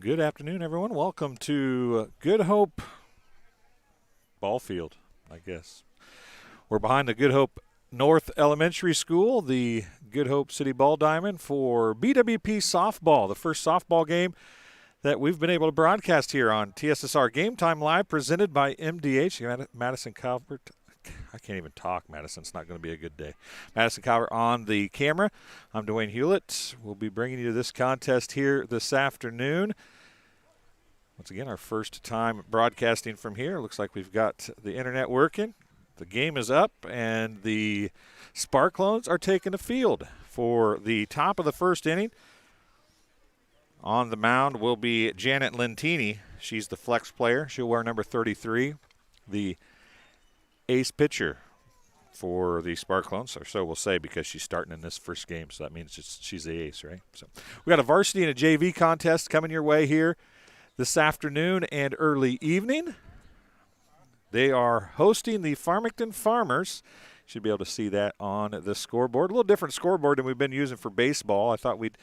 Good afternoon, everyone. Welcome to Good Hope Ball Field, I guess. We're behind the Good Hope North Elementary School, the Good Hope City Ball Diamond for BWP softball, the first softball game that we've been able to broadcast here on TSSR Game Time Live, presented by MDH. Madison Calvert. I can't even talk, Madison. It's not going to be a good day. Madison Calvert on the camera. I'm Dwayne Hewlett. We'll be bringing you this contest here this afternoon. Once again, our first time broadcasting from here. Looks like we've got the internet working. The game is up, and the Sparklones are taking the field for the top of the first inning. On the mound will be Janet Lentini. She's the flex player. She'll wear number 33. The ace pitcher for the Sparklones, or so we'll say, because she's starting in this first game, so that means she's the ace, right? So we got a varsity and a JV contest coming your way here this afternoon and early evening. They are hosting the Farmington Farmers. Should be able to see that on the scoreboard. A little different scoreboard than we've been using for baseball. I thought we'd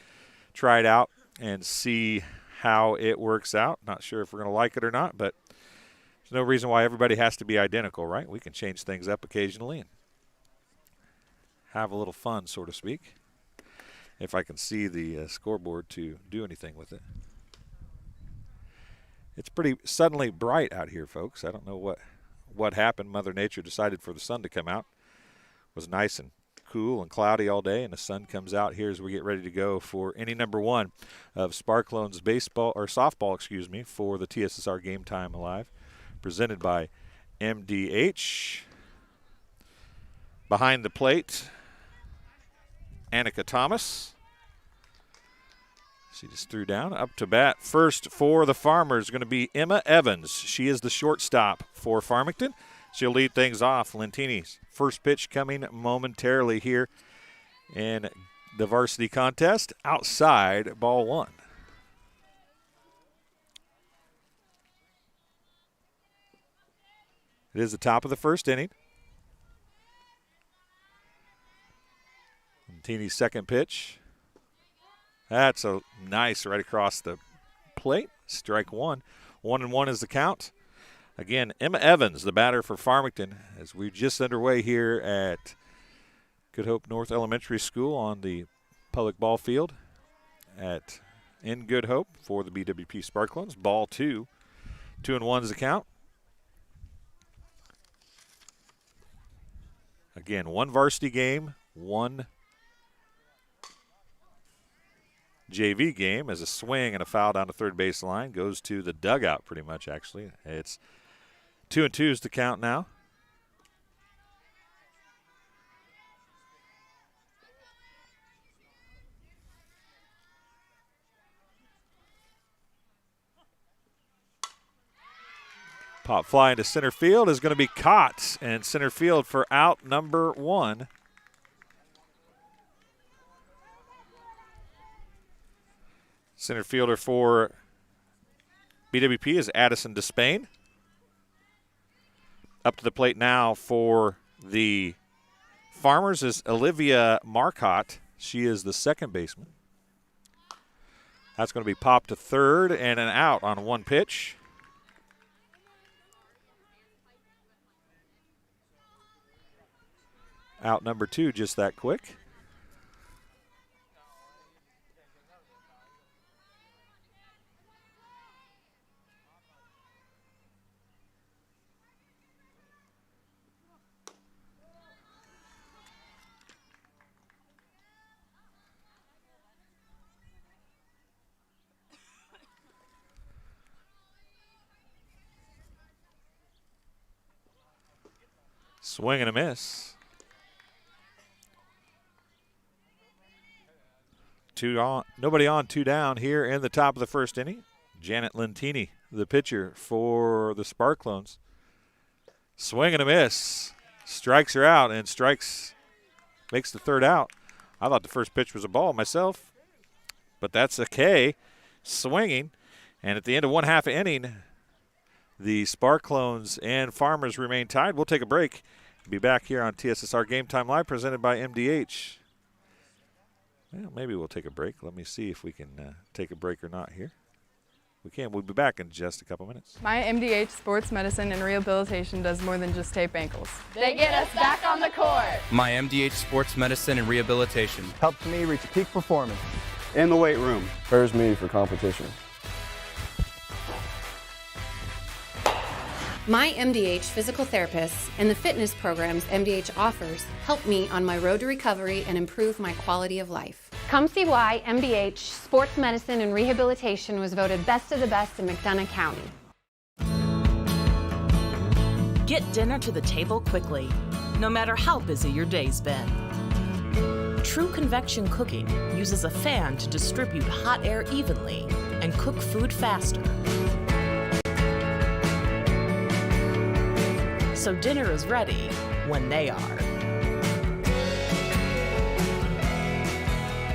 try it out and see how it works out. Not sure if we're going to like it or not, but there's no reason why everybody has to be identical, right? We can change things up occasionally and have a little fun, so to speak, if I can see the scoreboard to do anything with it. It's pretty suddenly bright out here, folks. I don't know what happened. Mother Nature decided for the sun to come out. It was nice and cool and cloudy all day, and the sun comes out here as we get ready to go for inning number one of Sparklones baseball, or softball, excuse me, for the TSSR Game Time Live, presented by MDH. Behind the plate, Annika Thomas. She just threw down. Up to bat first for the Farmers going to be Emma Evans. She is the shortstop for Farmington. She'll lead things off. Lentini's first pitch coming momentarily here in the varsity contest. Outside, ball one. It is the top of the first inning. Lentini's second pitch. That's a nice right across the plate. Strike one. 1-1 is the count. Again, Emma Evans, the batter for Farmington, as we're just underway here at Good Hope North Elementary School on the public ball field in Good Hope for the BWP Sparklones. Ball two. 2-1 is the count. Again, one varsity game, one JV game, as a swing and a foul down the third base line goes to the dugout pretty much, actually. It's 2-2 is the count now. Pop fly into center field is going to be caught, and center field for out number one. Center fielder for BWP is Addison Despain. Up to the plate now for the Farmers is Olivia Marcotte. She is the second baseman. That's going to be popped to third and an out on one pitch. Out number two just that quick. Swing and a miss. Two on, nobody on, two down here in the top of the first inning. Janet Lentini, the pitcher for the Sparklones. Swing and a miss. Strikes her out, and makes the third out. I thought the first pitch was a ball myself, but that's a K. Swinging, and at the end of one half inning, the Sparklones and Farmers remain tied. We'll take a break. Be back here on TSSR Game Time Live, presented by MDH. Well, maybe we'll take a break. Let me see if we can take a break or not here. we can. We'll be back in just a couple minutes. My MDH Sports Medicine and Rehabilitation does more than just tape ankles. They get us back on the court. My MDH Sports Medicine and Rehabilitation helps me reach peak performance in the weight room. Prepares me for competition. My MDH physical therapists and the fitness programs MDH offers help me on my road to recovery and improve my quality of life. Come see why MDH Sports Medicine and Rehabilitation was voted best of the best in McDonough County. Get dinner to the table quickly, no matter how busy your day's been. True convection cooking uses a fan to distribute hot air evenly and cook food faster. So dinner is ready when they are.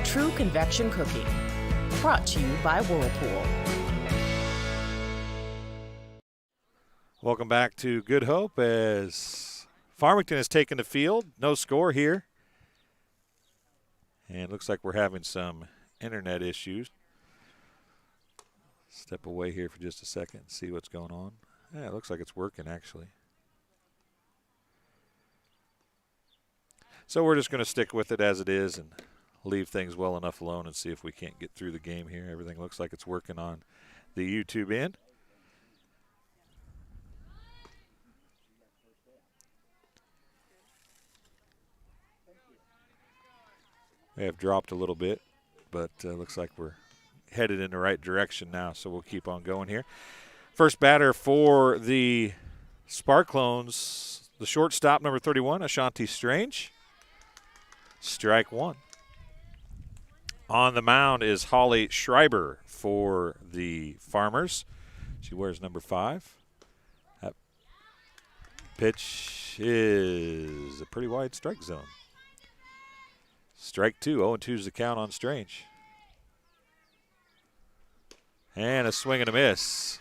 True Convection Cooking, brought to you by Whirlpool. Welcome back to Good Hope as Farmington has taken the field. No score here. And it looks like we're having some internet issues. Step away here for just a second and see what's going on. Yeah, it looks like it's working actually. So we're just going to stick with it as it is and leave things well enough alone and see if we can't get through the game here. Everything looks like it's working on the YouTube end. They have dropped a little bit, but looks like we're headed in the right direction now, so we'll keep on going here. First batter for the Sparklones, the shortstop, number 31, Ashanti Strange. Strike one. On the mound is Holly Schreiber for the Farmers. She wears number 5. That pitch is a pretty wide strike zone. Strike 2. 0-2 is the count on Strange. And a swing and a miss.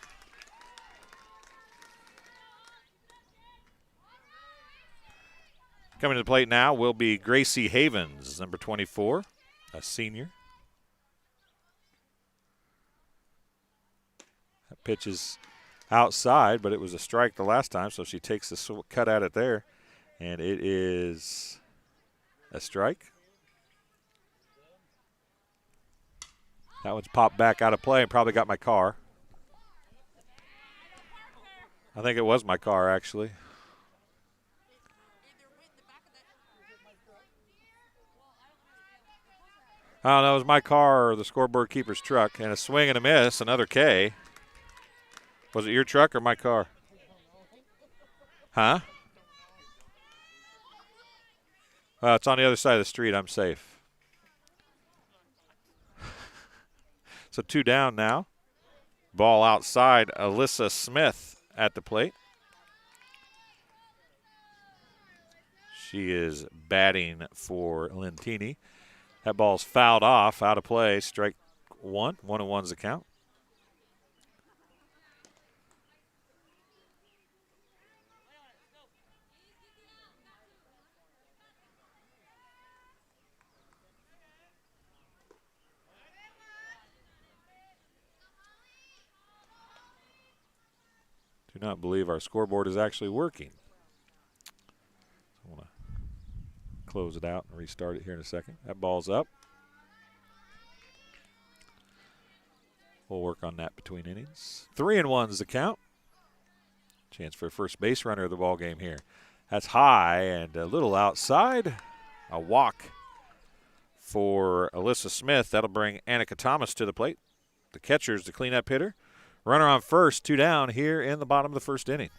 Coming to the plate now will be Gracie Havens, number 24, a senior. That pitch is outside, but it was a strike the last time, so she takes the cut at it there, and it is a strike. That one's popped back out of play and probably got my car. I think it was my car, actually. I don't know, it was my car or the scoreboard keeper's truck. And a swing and a miss, another K. Was it your truck or my car? Huh? It's on the other side of the street. I'm safe. So 2 down now. Ball outside. Alyssa Smith at the plate. She is batting for Lentini. That ball's fouled off, out of play. Strike 1. 1-1's the count. Do not believe our scoreboard is actually working. I want to close it out and restart it here in a second. That ball's up. We'll work on that between innings. 3-1's the count. Chance for a first base runner of the ball game here. That's high and a little outside. A walk for Alyssa Smith. That'll bring Annika Thomas to the plate. The catcher's the cleanup hitter. Runner on first, 2 down here in the bottom of the first inning.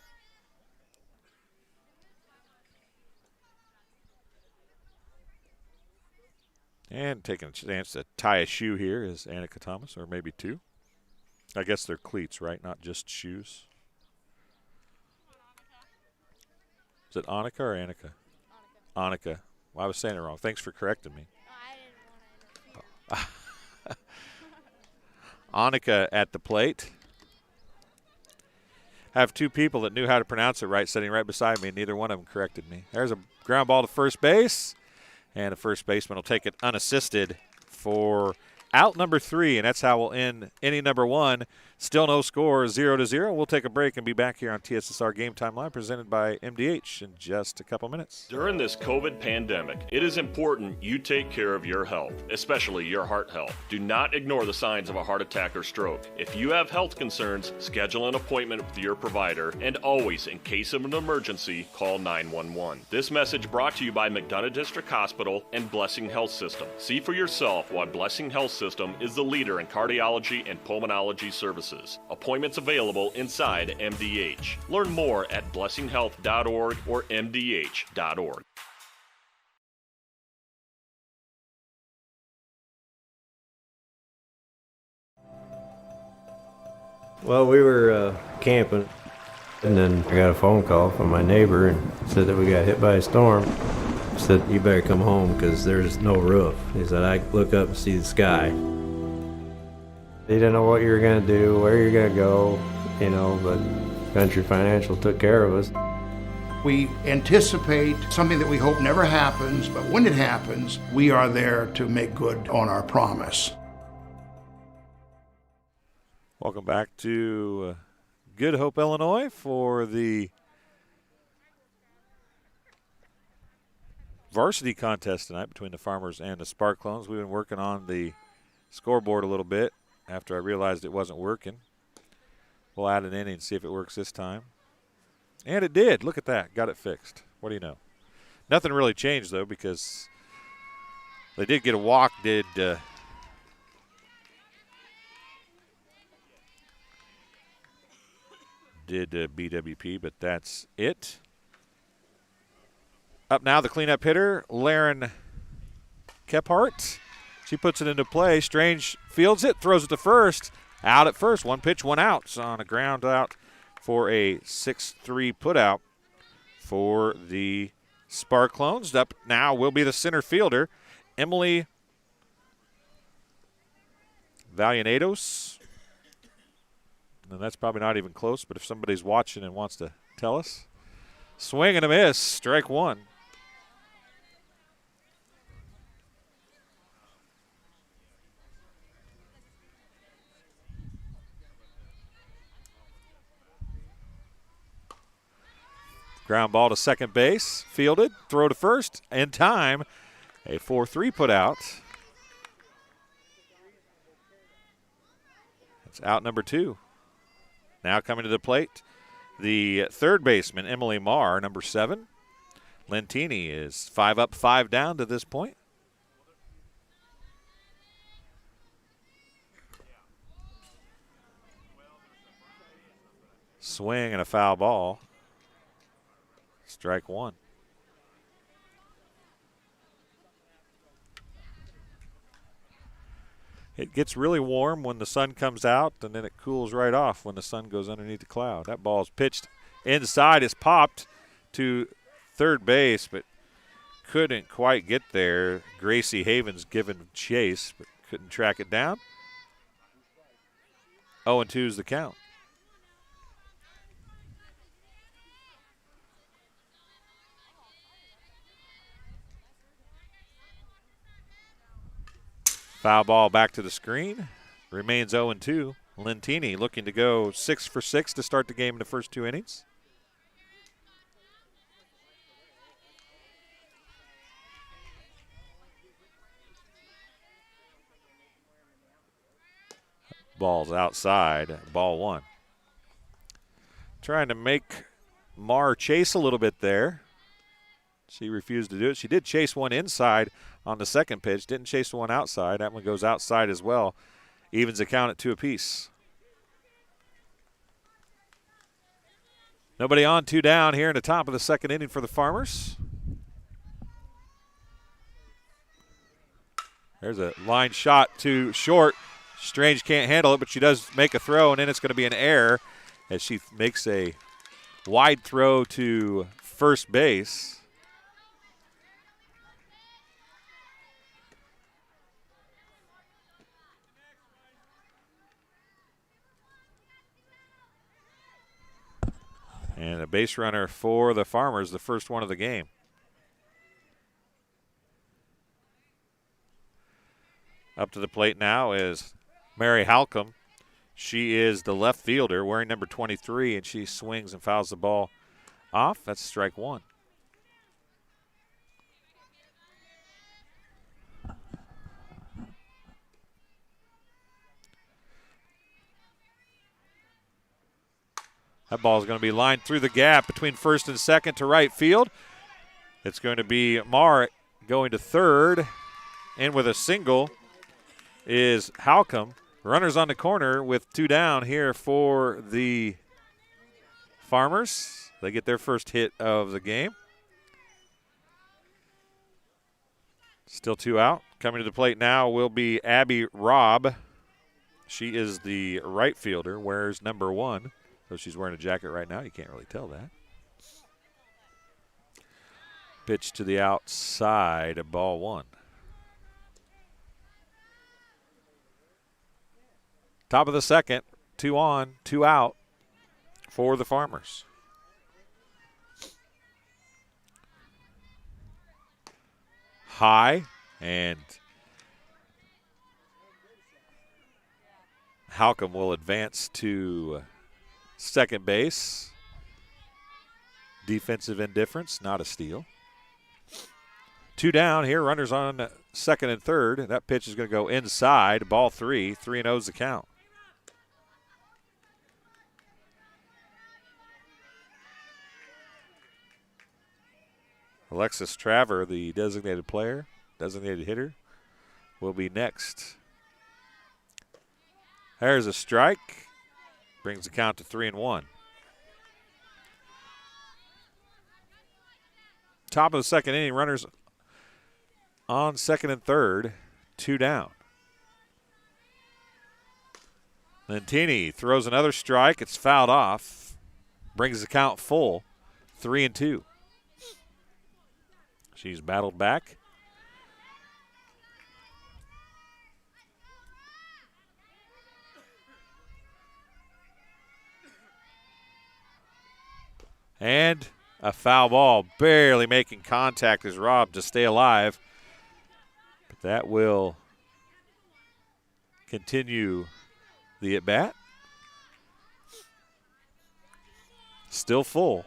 And taking a chance to tie a shoe here is Annika Thomas, or maybe 2. I guess they're cleats, right? Not just shoes. Is it Annika or Annika? Annika. Well, I was saying it wrong. Thanks for correcting me. Annika at the plate. I have 2 people that knew how to pronounce it right sitting right beside me, and neither one of them corrected me. There's a ground ball to first base. And the first baseman will take it unassisted for out number 3, and that's how we'll end inning number 1. Still no score, 0-0. We'll take a break and be back here on TSSR Game Time Live, presented by MDH, in just a couple minutes. During this COVID pandemic, it is important you take care of your health, especially your heart health. Do not ignore the signs of a heart attack or stroke. If you have health concerns, schedule an appointment with your provider, and always, in case of an emergency, call 911. This message brought to you by McDonough District Hospital and Blessing Health System. See for yourself why Blessing Health System is the leader in cardiology and pulmonology services. Appointments available inside MDH. Learn more at blessinghealth.org or mdh.org. Well, we were camping, and then I got a phone call from my neighbor and said that we got hit by a storm. He said, "You better come home because there's no roof." He said, "I look up and see the sky." They didn't know what you were going to do, where you're going to go, but Country Financial took care of us. We anticipate something that we hope never happens, but when it happens, we are there to make good on our promise. Welcome back to Good Hope, Illinois, for the varsity contest tonight between the Farmers and the Sparklones. We've been working on the scoreboard a little bit after I realized it wasn't working. We'll add an inning and see if it works this time. And it did. Look at that. Got it fixed. What do you know? Nothing really changed, though, because they did get a walk, did BWP, but that's it. Up now, the cleanup hitter, Laren Kephart. She puts it into play. Strange fields it, throws it to first. Out at first. One pitch, one out. So on a ground out for a 6-3 putout for the Sparklones. Up now will be the center fielder, Emily Valianatos. And that's probably not even close, but if somebody's watching and wants to tell us. Swing and a miss. Strike one. Ground ball to second base, fielded, throw to first, in time. A 4-3 put out. That's out number 2. Now coming to the plate, the third baseman, Emily Marr, number 7. Lentini is 5 up, 5 down to this point. Swing and a foul ball. Strike one. It gets really warm when the sun comes out, and then it cools right off when the sun goes underneath the cloud. That ball is pitched inside. It's popped to third base, but couldn't quite get there. Gracie Havens given chase, but couldn't track it down. 0-2 is the count. Foul ball back to the screen. Remains 0-2. Lentini looking to go 6 for 6 to start the game in the first 2 innings. Ball's outside. Ball 1. Trying to make Marr chase a little bit there. She refused to do it. She did chase one inside on the second pitch. Didn't chase the one outside. That one goes outside as well. Evens the count at 2 apiece. Nobody on, 2 down here in the top of the second inning for the Farmers. There's a line shot to short. Strange can't handle it, but she does make a throw, and then it's going to be an error as she makes a wide throw to first base. And a base runner for the Farmers, the first one of the game. Up to the plate now is Mary Halcomb. She is the left fielder wearing number 23, and she swings and fouls the ball off. That's strike one. That ball is going to be lined through the gap between first and second to right field. It's going to be Marr going to third. And with a single is Halcomb. Runners on the corner with 2 down here for the Farmers. They get their first hit of the game. Still 2 out. Coming to the plate now will be Abby Robb. She is the right fielder, wears number 1. So she's wearing a jacket right now. You can't really tell that. Pitch to the outside, ball 1. Top of the second, 2 on, 2 out for the Farmers. High, and Halcomb will advance to second base. Defensive indifference, not a steal. 2 down here, runners on second and third. That pitch is going to go inside, ball 3. 3-0's the count. Alexis Traver, the designated player, designated hitter, will be next. There's a strike. Brings the count to 3-1. Top of the second inning, runners on second and third, 2 down. Lentini throws another strike. It's fouled off. Brings the count full, 3-2. She's battled back. And a foul ball, barely making contact as Robb to stay alive. But that will continue the at-bat. Still full.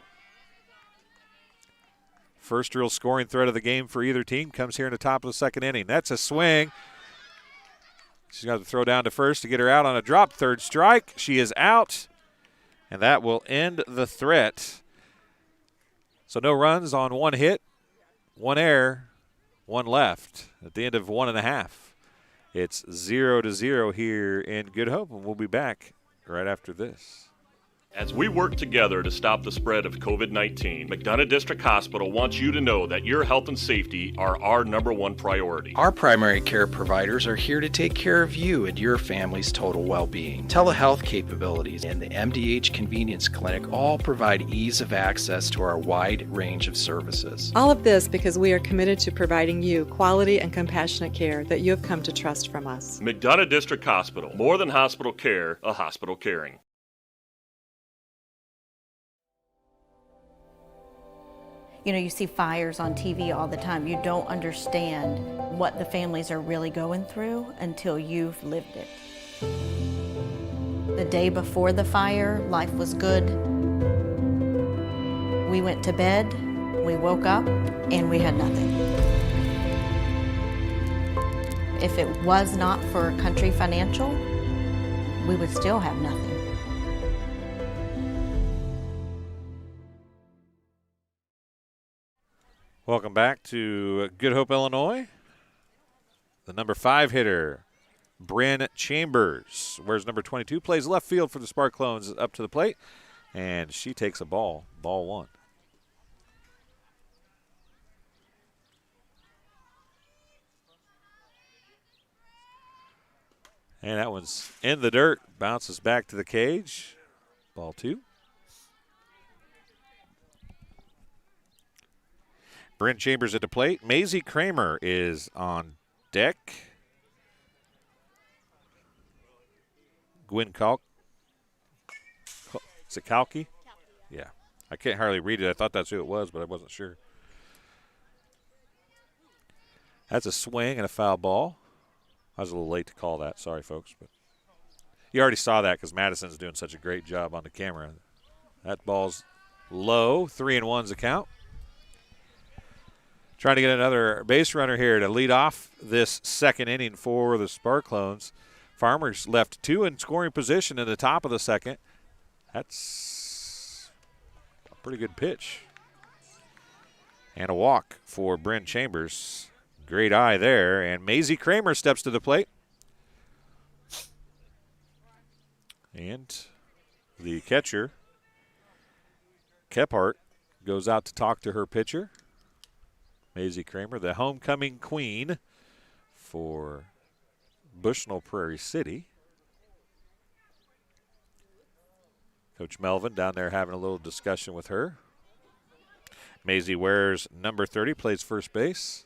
First real scoring threat of the game for either team comes here in the top of the second inning. That's a swing. She's got to throw down to first to get her out on a drop. Third strike. She is out. And that will end the threat. So no runs on 1 hit, 1 error, 1 left at the end of 1.5. It's 0-0 here in Good Hope, and we'll be back right after this. As we work together to stop the spread of COVID-19, McDonough District Hospital wants you to know that your health and safety are our #1 priority. Our primary care providers are here to take care of you and your family's total well-being. Telehealth capabilities and the MDH Convenience Clinic all provide ease of access to our wide range of services. All of this because we are committed to providing you quality and compassionate care that you have come to trust from us. McDonough District Hospital, more than hospital care, a hospital caring. You know, you see fires on TV all the time. You don't understand what the families are really going through until you've lived it. The day before the fire, life was good. We went to bed, we woke up, and we had nothing. If it was not for Country Financial, we would still have nothing. Welcome back to Good Hope, Illinois. The number 5 hitter, Bryn Chambers, wears number 22, plays left field for the Sparklones, up to the plate, and she takes a ball, ball 1. And that one's in the dirt, bounces back to the cage, ball 2. Bryn Chambers at the plate. Maisie Kramer is on deck. Gwen Kalk. Is it Kalki? Yeah. I can't hardly read it. I thought that's who it was, but I wasn't sure. That's a swing and a foul ball. I was a little late to call that. Sorry, folks. But You already saw that because Madison's doing such a great job on the camera. That ball's low. 3-1's the count. Trying to get another base runner here to lead off this second inning for the Sparklones. Farmers left 2 in scoring position in the top of the second. That's a pretty good pitch. And a walk for Bryn Chambers. Great eye there. And Maisie Kramer steps to the plate. And the catcher, Kephart, goes out to talk to her pitcher. Maisie Kramer, the homecoming queen for Bushnell Prairie City. Coach Melvin down there having a little discussion with her. Maisie wears number 30, plays first base.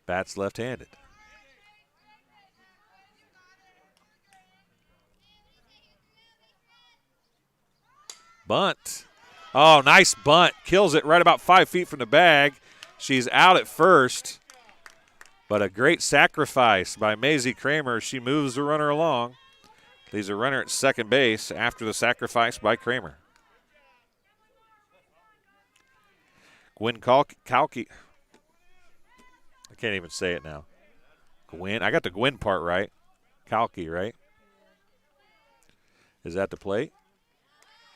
Bats left-handed. Bunt. Oh, nice bunt. Kills it right about 5 feet from the bag. She's out at first, but a great sacrifice by Maisie Kramer. She moves the runner along. Leaves a runner at second base after the sacrifice by Kramer. Gwen Kalki. I can't even say it now. Gwen. I got the Gwen part right. Kalki, right? Is that the plate?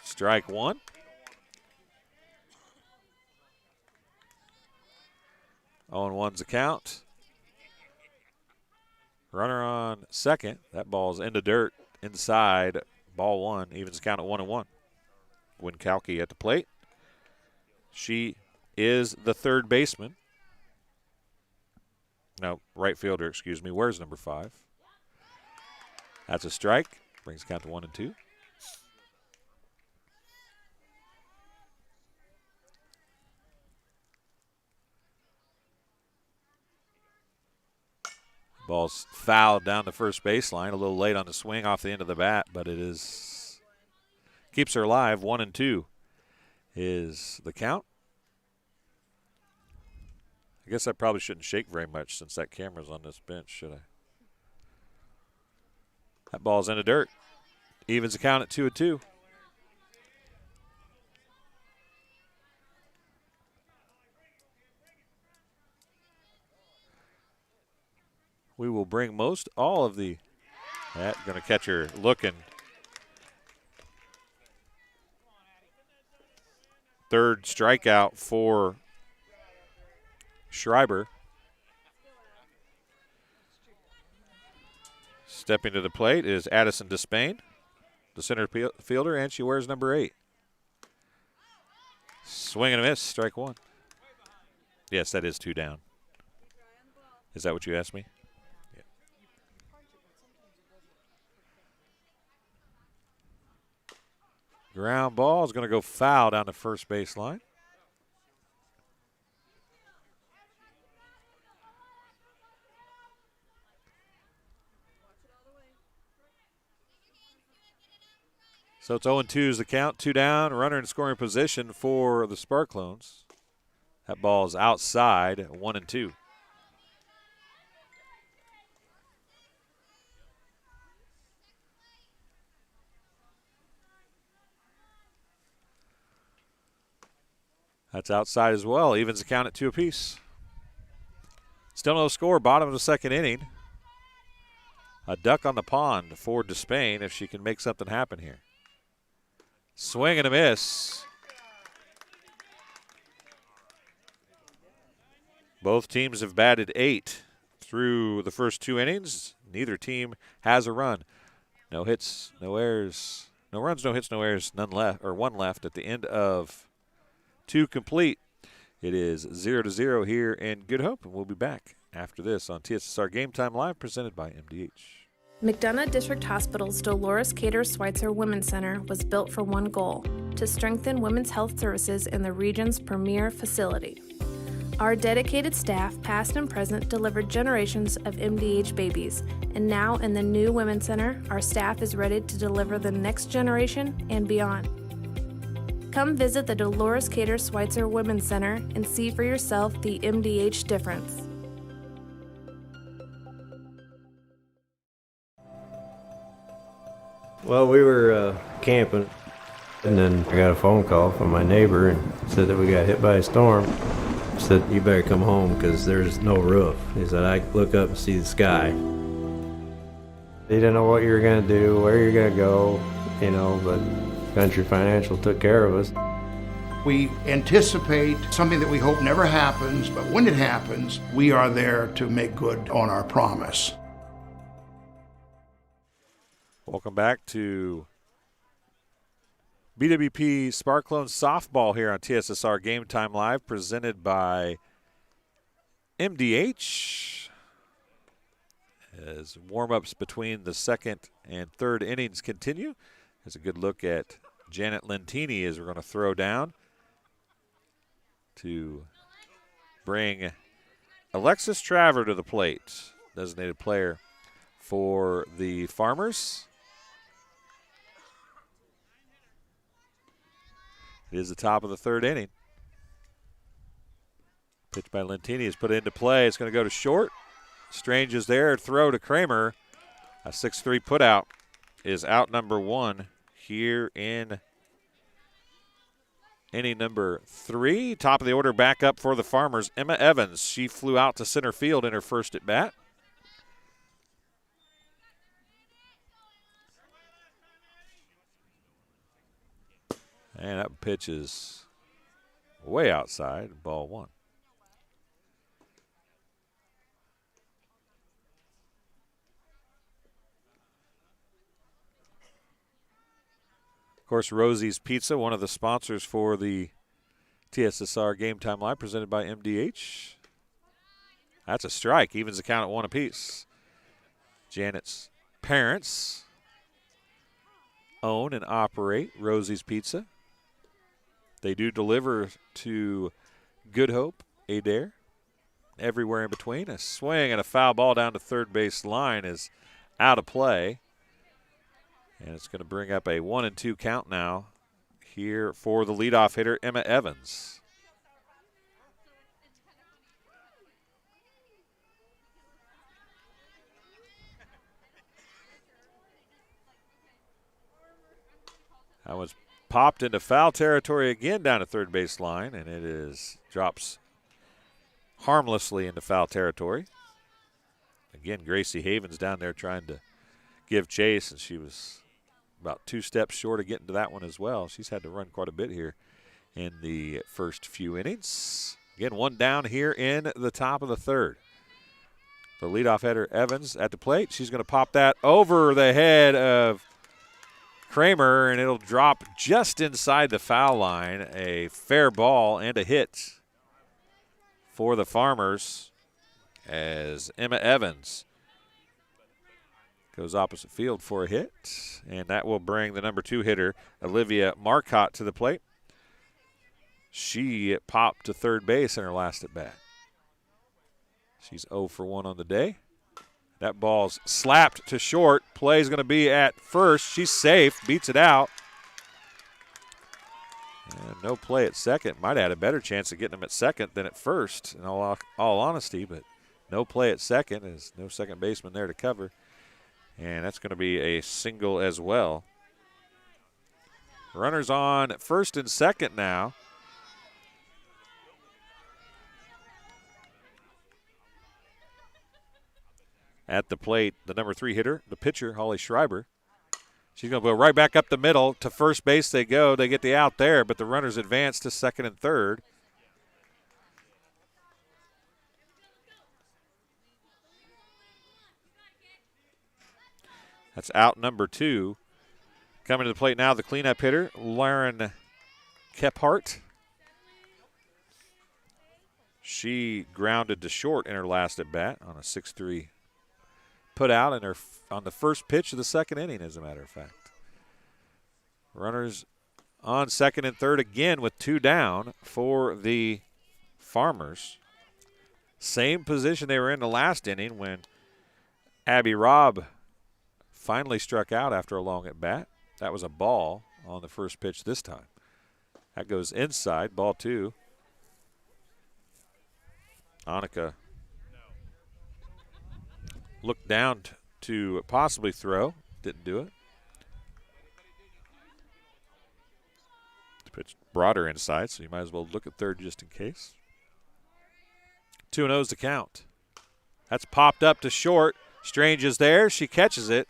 Strike one. On one's the count. Runner on second. That ball's in the dirt inside. Ball one. Evens the count at 1-1. Gwen Kalki at the plate. She is the third baseman. No, right fielder, excuse me. Where's number 5? That's a strike. Brings the count to 1-2. Ball's fouled down the first baseline. A little late on the swing off the end of the bat, but it is keeps her alive. 1-2 is the count. I guess I probably shouldn't shake very much since that camera's on this bench, should I? That ball's in the dirt. Evens the count at 2-2. We will bring most all of the that going to catch her looking. Third strikeout for Schreiber. Stepping to the plate is Addison Despain, the center fielder, and she wears number 8. Swing and a miss, strike one. Yes, that is 2 down. Is that what you asked me? Yeah. Ground ball is going to go foul down the first baseline. So it's 0-2 is the count, 2 down, runner in scoring position for the Sparklones. That ball is outside, 1-2. That's outside as well, evens the count at 2 apiece. Still no score, bottom of the second inning. A duck on the pond for Despain if she can make something happen here. Swing and a miss. Both teams have batted 8 through the first 2 innings. Neither team has a run. No hits, no errors. No runs, no hits, no errors. None left, or 1 left at the end of 2 complete. It is 0-0 here in Good Hope, and we'll be back after this on TSSR Game Time Live, presented by MDH. McDonough District Hospital's Dolores Cater Schweitzer Women's Center was built for one goal: to strengthen women's health services in the region's premier facility. Our dedicated staff, past and present, delivered generations of MDH babies, and now in the new Women's Center, our staff is ready to deliver the next generation and beyond. Come visit the Dolores Cater Schweitzer Women's Center and see for yourself the MDH difference. Well, we were camping, and then I got a phone call from my neighbor and said that we got hit by a storm. He said, you better come home because there's no roof. He said, I look up and see the sky. He didn't know what you were going to do, where you're going to go, but Country Financial took care of us. We anticipate something that we hope never happens, but when it happens, we are there to make good on our promise. Welcome back to BWP Sparklone Softball here on TSSR Game Time Live, presented by MDH. As warm-ups between the second and third innings continue, there's a good look at Janet Lentini as we're going to throw down to bring Alexis Traver to the plate, designated player for the Farmers. It is the top of the third inning. Pitch by Lentini is put into play. It's going to go to short. Strange is there. Throw to Kramer. A 6-3 putout is out number one here in inning number 3. Top of the order back up for the Farmers. Emma Evans. She flew out to center field in her first at bat. And that pitch is way outside, ball 1. Of course, Rosie's Pizza, one of the sponsors for the TSSR Game Time Live, presented by MDH. That's a strike, evens the count at 1 apiece. Janet's parents own and operate Rosie's Pizza. They do deliver to Good Hope, Adair, everywhere in between. A swing and a foul ball down to third base line is out of play. And it's going to bring up a 1-2 count now here for the leadoff hitter, Emma Evans. That was popped into foul territory again down to third base line, and it drops harmlessly into foul territory. Again, Gracie Havens down there trying to give chase, and she was about 2 steps short of getting to that one as well. She's had to run quite a bit here in the first few innings. Again, one down here in the top of the third. The leadoff hitter, Evans, at the plate. She's going to pop that over the head of Kramer, and it'll drop just inside the foul line. A fair ball and a hit for the Farmers as Emma Evans goes opposite field for a hit, and that will bring the number 2 hitter, Olivia Marcotte, to the plate. She popped to third base in her last at bat. She's 0 for 1 on the day. That ball's slapped to short. Play's going to be at first. She's safe, beats it out. And no play at second. Might have had a better chance of getting them at second than at first, in all honesty, but no play at second. There's no second baseman there to cover. And that's going to be a single as well. Runners on first and second now. At the plate, the number 3 hitter, the pitcher, Holly Schreiber. She's going to go right back up the middle. To first base they go. They get the out there, but the runners advance to second and third. That's out number 2. Coming to the plate now, the cleanup hitter, Lauren Kephart. She grounded to short in her last at bat on a 6-3 put out in her on the first pitch of the second inning, as a matter of fact. Runners on second and third again with 2 down for the Farmers. Same position they were in the last inning when Abby Robb finally struck out after a long at bat. That was a ball on the first pitch this time. That goes inside, ball 2. Annika looked down to possibly throw, didn't do it. broader insight, so you might as well look at third just in case. 2-0's the count. That's popped up to short. Strange is there. She catches it.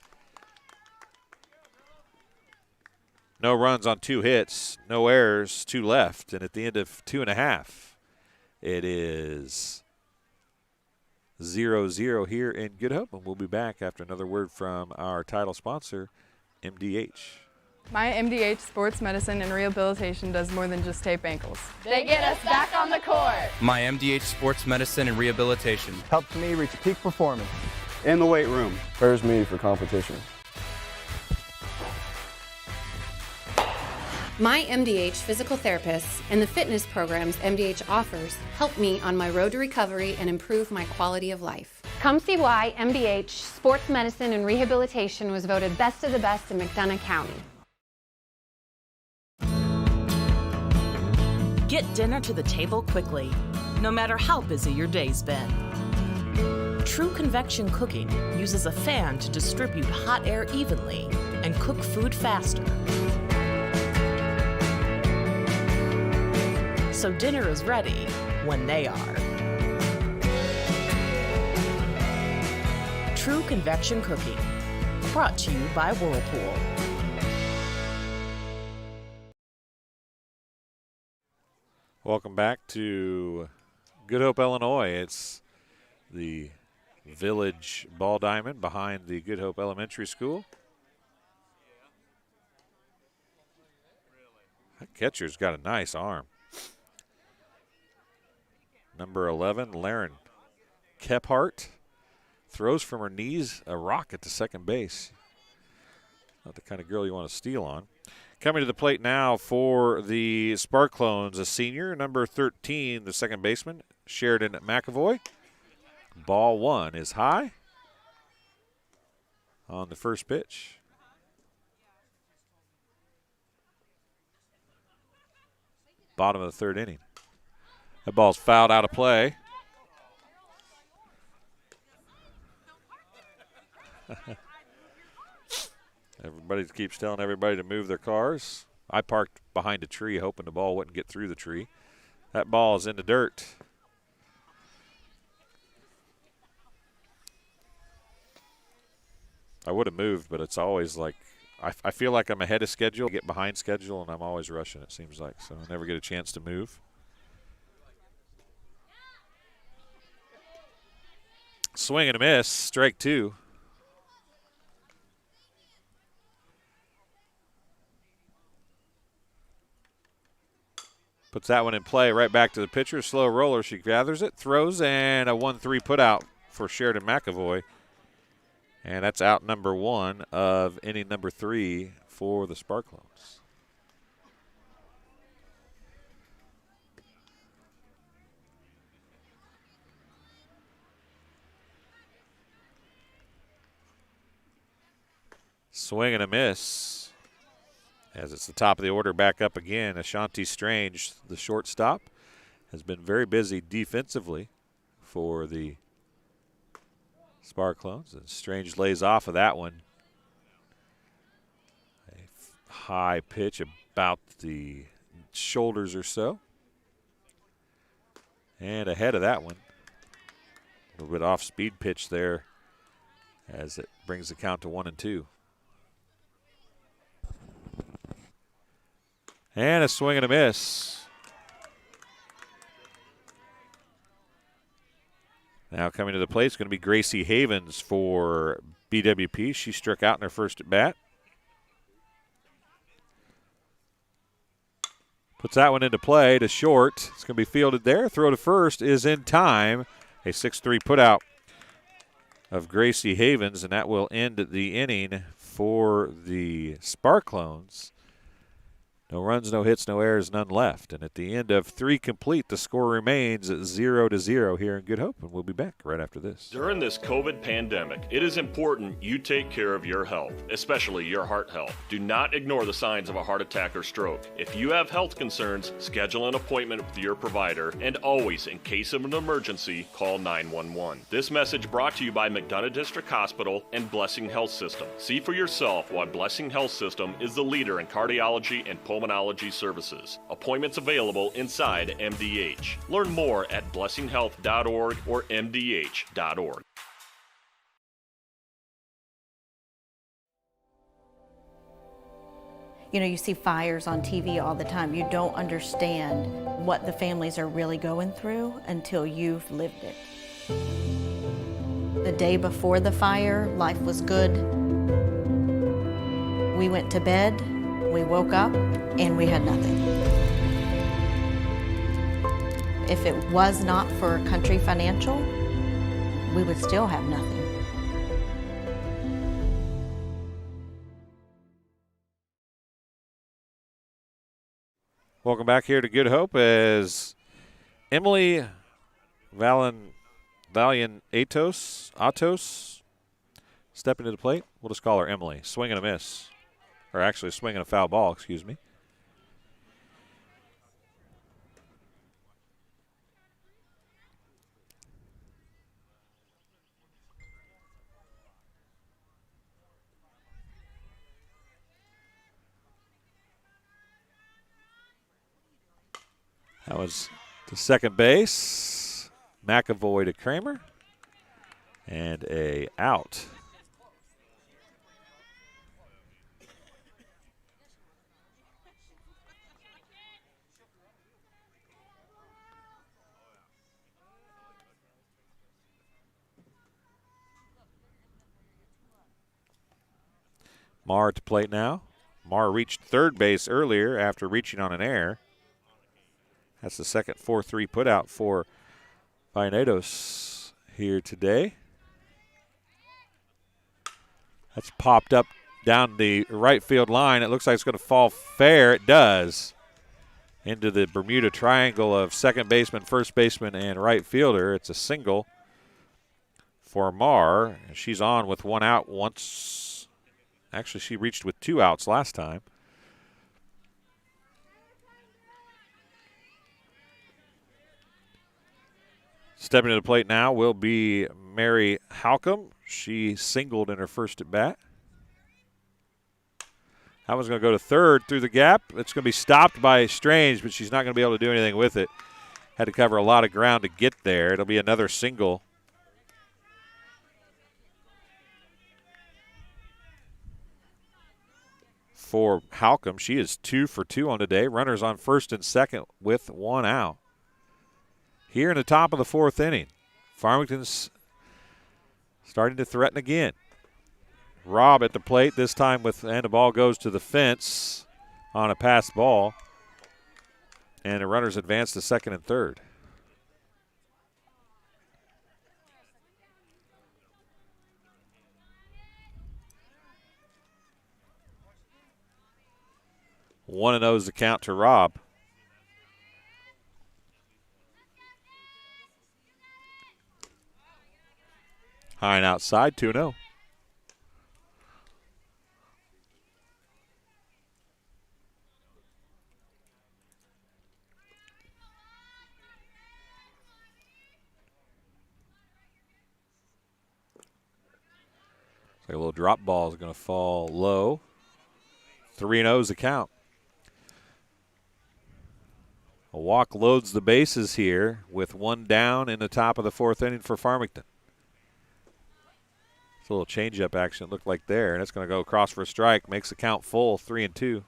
No runs on 2 hits, no errors, 2 left. And at the end of 2.5, it is 0-0 here in Good Hope. And we'll be back after another word from our title sponsor, MDH. My MDH Sports Medicine and Rehabilitation does more than just tape ankles. They get us back on the court. My MDH Sports Medicine and Rehabilitation helps me reach peak performance. In the weight room. Prepares me for competition. My MDH physical therapists and the fitness programs MDH offers help me on my road to recovery and improve my quality of life. Come see why MDH Sports Medicine and Rehabilitation was voted best of the best in McDonough County. Get dinner to the table quickly, no matter how busy your day's been. True convection cooking uses a fan to distribute hot air evenly and cook food faster. So dinner is ready when they are. True Convection Cooking, brought to you by Whirlpool. Welcome back to Good Hope, Illinois. It's the Village Ball Diamond behind the Good Hope Elementary School. That catcher's got a nice arm. Number 11, Laren Kephart, throws from her knees a rocket to second base. Not the kind of girl you want to steal on. Coming to the plate now for the Sparklones, a senior, number 13, the second baseman, Sheridan McAvoy. Ball 1 is high on the first pitch. Bottom of the third inning. That ball's fouled out of play. Everybody keeps telling everybody to move their cars. I parked behind a tree hoping the ball wouldn't get through the tree. That ball is in the dirt. I would have moved, but it's always like, I feel like I'm ahead of schedule, get behind schedule, and I'm always rushing, it seems like. So I never get a chance to move. Swing and a miss, strike 2. Puts that one in play, right back to the pitcher. Slow roller, she gathers it, throws, and a 1-3 put out for Sheridan McAvoy. And that's out number 1 of inning number 3 for the Sparklones. Swing and a miss. As it's the top of the order, back up again. Ashanti Strange, the shortstop, has been very busy defensively for the Sparklones. And Strange lays off of that one. A high pitch about the shoulders or so. And ahead of that one, a little bit off-speed pitch there as it brings the count to 1-2. And a swing and a miss. Now coming to the plate is going to be Gracie Havens for BWP. She struck out in her first at bat. Puts that one into play to short. It's going to be fielded there. Throw to first is in time. A 6-3 put out of Gracie Havens, and that will end the inning for the Sparklones. No runs, no hits, no errors, none left. And at the end of 3 complete, the score remains 0-0 here in Good Hope, and we'll be back right after this. During this COVID pandemic, it is important you take care of your health, especially your heart health. Do not ignore the signs of a heart attack or stroke. If you have health concerns, schedule an appointment with your provider, and always, in case of an emergency, call 911. This message brought to you by McDonough District Hospital and Blessing Health System. See for yourself why Blessing Health System is the leader in cardiology and pulmonary pulmonology services. Appointments available inside MDH. Learn more at blessinghealth.org or mdh.org. You know, you see fires on TV all the time. You don't understand what the families are really going through until you've lived it. The day before the fire, life was good. We went to bed, we woke up, and we had nothing. If it was not for Country Financial, we would still have nothing. Welcome back here to Good Hope as Emily Valiant Atos stepping to the plate. We'll just call her Emily. Swing and a miss. Or actually swing and a foul ball, excuse me. That was to second base. McAvoy to Kramer. And a out. Marr to plate now. Marr reached third base earlier after reaching on an error. That's the second 4-3 putout for Vianedos here today. That's popped up down the right field line. It looks like it's going to fall fair. It does. Into the Bermuda Triangle of second baseman, first baseman, and right fielder. It's a single for Marr. She's on with one out once. Actually, she reached with two outs last time. Stepping to the plate now will be Mary Halcomb. She singled in her first at bat. That one's going to go to third through the gap. It's going to be stopped by Strange, but she's not going to be able to do anything with it. Had to cover a lot of ground to get there. It'll be another single. For Halcomb, she is 2 for 2 on today. Runners on first and second with one out. Here in the top of the fourth inning, Farmington's starting to threaten again. Robb at the plate this time and the ball goes to the fence on a passed ball. And the runners advance to second and third. One and 0 is the count to Robb. High and outside, 2-0. Like a little drop ball is going to fall low. 3-0 is the count. A walk loads the bases here with one down in the top of the fourth inning for Farmington. It's a little changeup action it looked like there, and it's going to go across for a strike. Makes the count full, 3-2.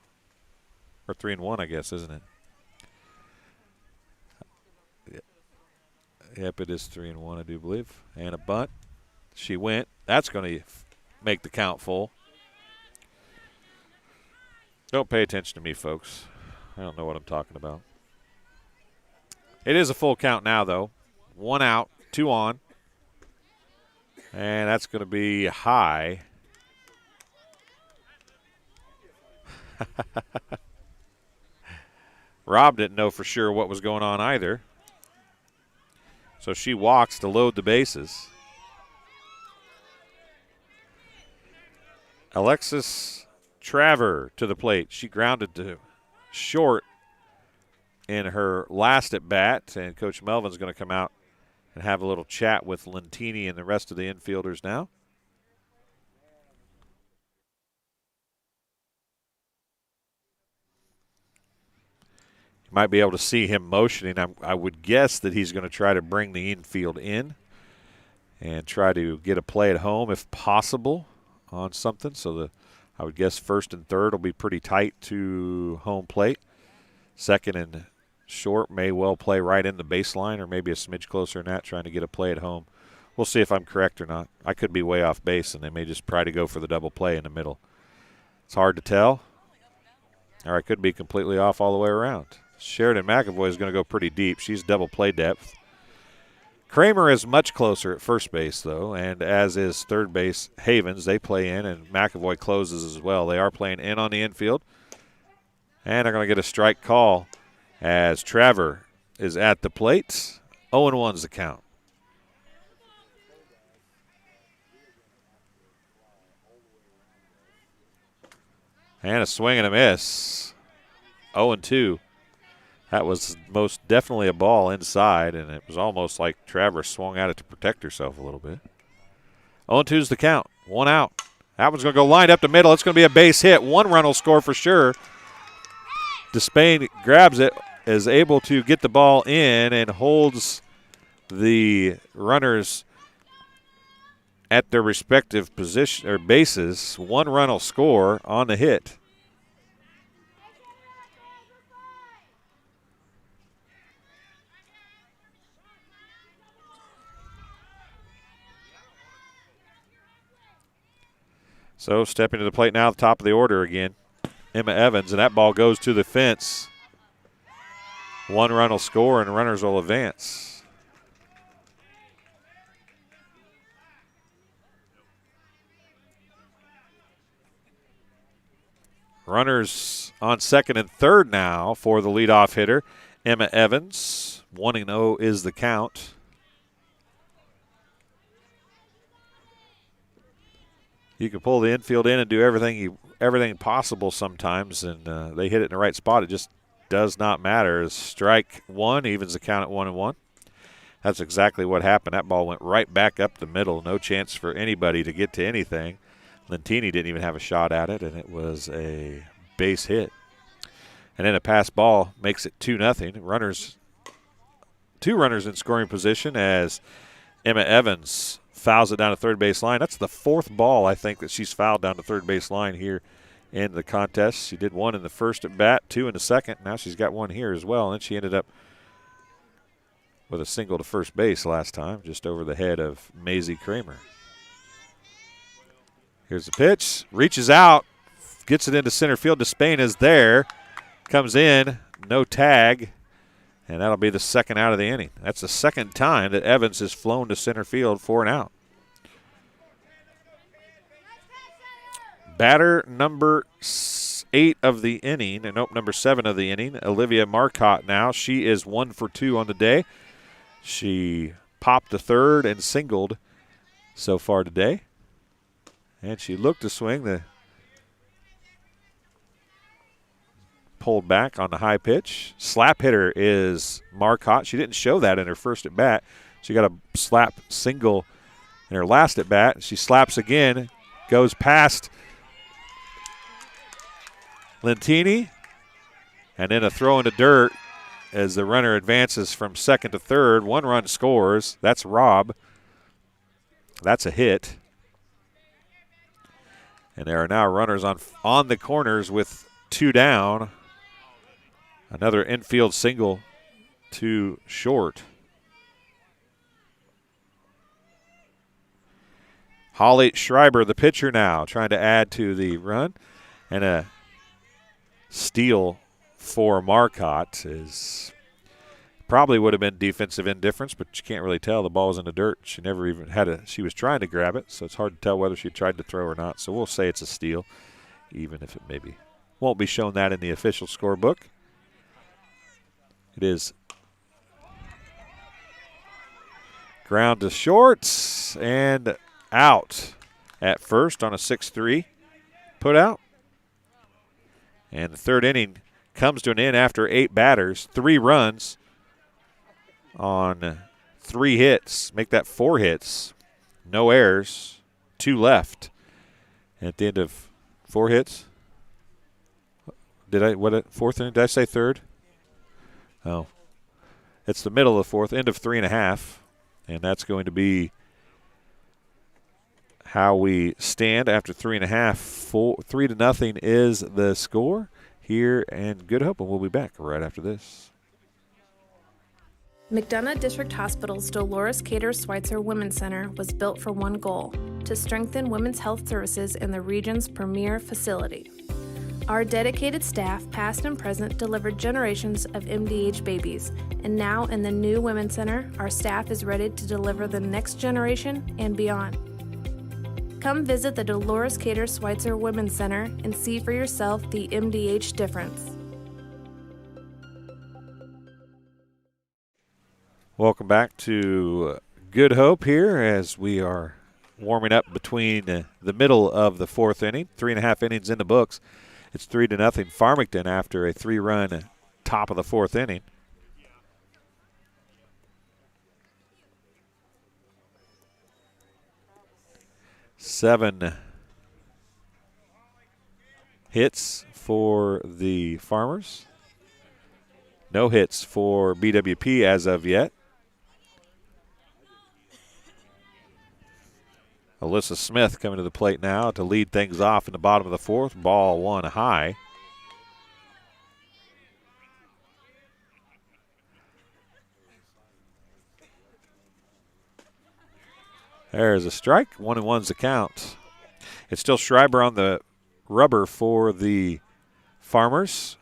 Or 3-1, I guess, isn't it? Yep, it is 3-1, I do believe. And a bunt. She went. That's going to make the count full. Don't pay attention to me, folks. I don't know what I'm talking about. It is a full count now, though. One out, two on. And that's going to be high. Robb didn't know for sure what was going on either. So she walks to load the bases. Alexis Traver to the plate. She grounded to short in her last at bat, and Coach Melvin's going to come out and have a little chat with Lentini and the rest of the infielders now. Might be able to see him motioning. I would guess that he's going to try to bring the infield in and try to get a play at home if possible on something. So I would guess first and third will be pretty tight to home plate. Second and short may well play right in the baseline or maybe a smidge closer than that, trying to get a play at home. We'll see if I'm correct or not. I could be way off base, and they may just try to go for the double play in the middle. It's hard to tell. Or I could be completely off all the way around. Sheridan McAvoy is going to go pretty deep. She's double play depth. Kramer is much closer at first base, though, and as is third base Havens. They play in, and McAvoy closes as well. They are playing in on the infield. And they're going to get a strike call as Traver is at the plate. 0-1's the count. And a swing and a miss. 0-2. That was most definitely a ball inside, and it was almost like Travers swung at it to protect herself a little bit. 0-2's the count. 1 out. That one's going to go lined up the middle. It's going to be a base hit. 1 run will score for sure. Despain grabs it, is able to get the ball in, and holds the runners at their respective position or bases. 1 run will score on the hit. So stepping to the plate now at the top of the order again, Emma Evans, and that ball goes to the fence. 1 run will score and runners will advance. Runners on second and third now for the leadoff hitter, Emma Evans. 1-0 is the count. You can pull the infield in and do everything possible sometimes, and they hit it in the right spot. It just does not matter. Strike 1 evens the count at 1-1. That's exactly what happened. That ball went right back up the middle. No chance for anybody to get to anything. Lentini didn't even have a shot at it, and it was a base hit. And then a pass ball makes it 2-0. 2 runners in scoring position as Emma Evans fouls it down to third base line. That's the 4th ball, I think, that she's fouled down to third base line here in the contest. She did 1 in the first at bat, 2 in the second. Now she's got 1 here as well. And then she ended up with a single to first base last time, just over the head of Maisie Kramer. Here's the pitch. Reaches out, gets it into center field. Despain is there. Comes in, no tag. And that'll be the 2nd out of the inning. That's the 2nd time that Evans has flown to center field for an out. Batter number 8 of the inning, and number 7 of the inning, Olivia Marcotte now. She is 1 for 2 on the day. She popped to third and singled so far today. And she looked to swing. The pulled back on the high pitch. Slap hitter is Marcotte. She didn't show that in her first at bat. She got a slap single in her last at bat. She slaps again, goes past Lentini, and then a throw into dirt as the runner advances from second to third. 1 run scores. That's Robb. That's a hit. And there are now runners on the corners with 2 down. Another infield single to short. Holly Schreiber, the pitcher now, trying to add to the run. And a steal for Marcotte is probably would have been defensive indifference, but you can't really tell. The ball was in the dirt. She never even she was trying to grab it, so it's hard to tell whether she tried to throw or not. So we'll say it's a steal, even if it maybe won't be shown that in the official scorebook. It is ground to short and out at first on a 6-3 put out. And the 3rd inning comes to an end after 8 batters, 3 runs on 3 hits. Make that 4 hits. No errors, 2 left. At the end of 4 hits. 4th inning? Did I say 3rd? Oh, it's the middle of the fourth, end of 3.5, and that's going to be how we stand after 3.5. 3-0 is the score here in Good Hope, and we'll be back right after this. McDonough District Hospital's Dolores Cater Schweitzer Women's Center was built for one goal: to strengthen women's health services in the region's premier facility. Our dedicated staff, past and present, delivered generations of MDH babies, and now in the new Women's Center, our staff is ready to deliver the next generation and beyond. Come visit the Dolores Cater Schweitzer Women's Center and see for yourself the MDH difference. Welcome back to Good Hope here as we are warming up between the middle of the fourth inning. 3.5 innings in the books. It's 3-0 Farmington after a 3-run top of the fourth inning. Seven hits for the Farmers. No hits for BWP as of yet. Alyssa Smith coming to the plate now to lead things off in the bottom of the fourth. Ball one high. There's a strike. 1-1's the count. It's still Schreiber on the rubber for the Farmers.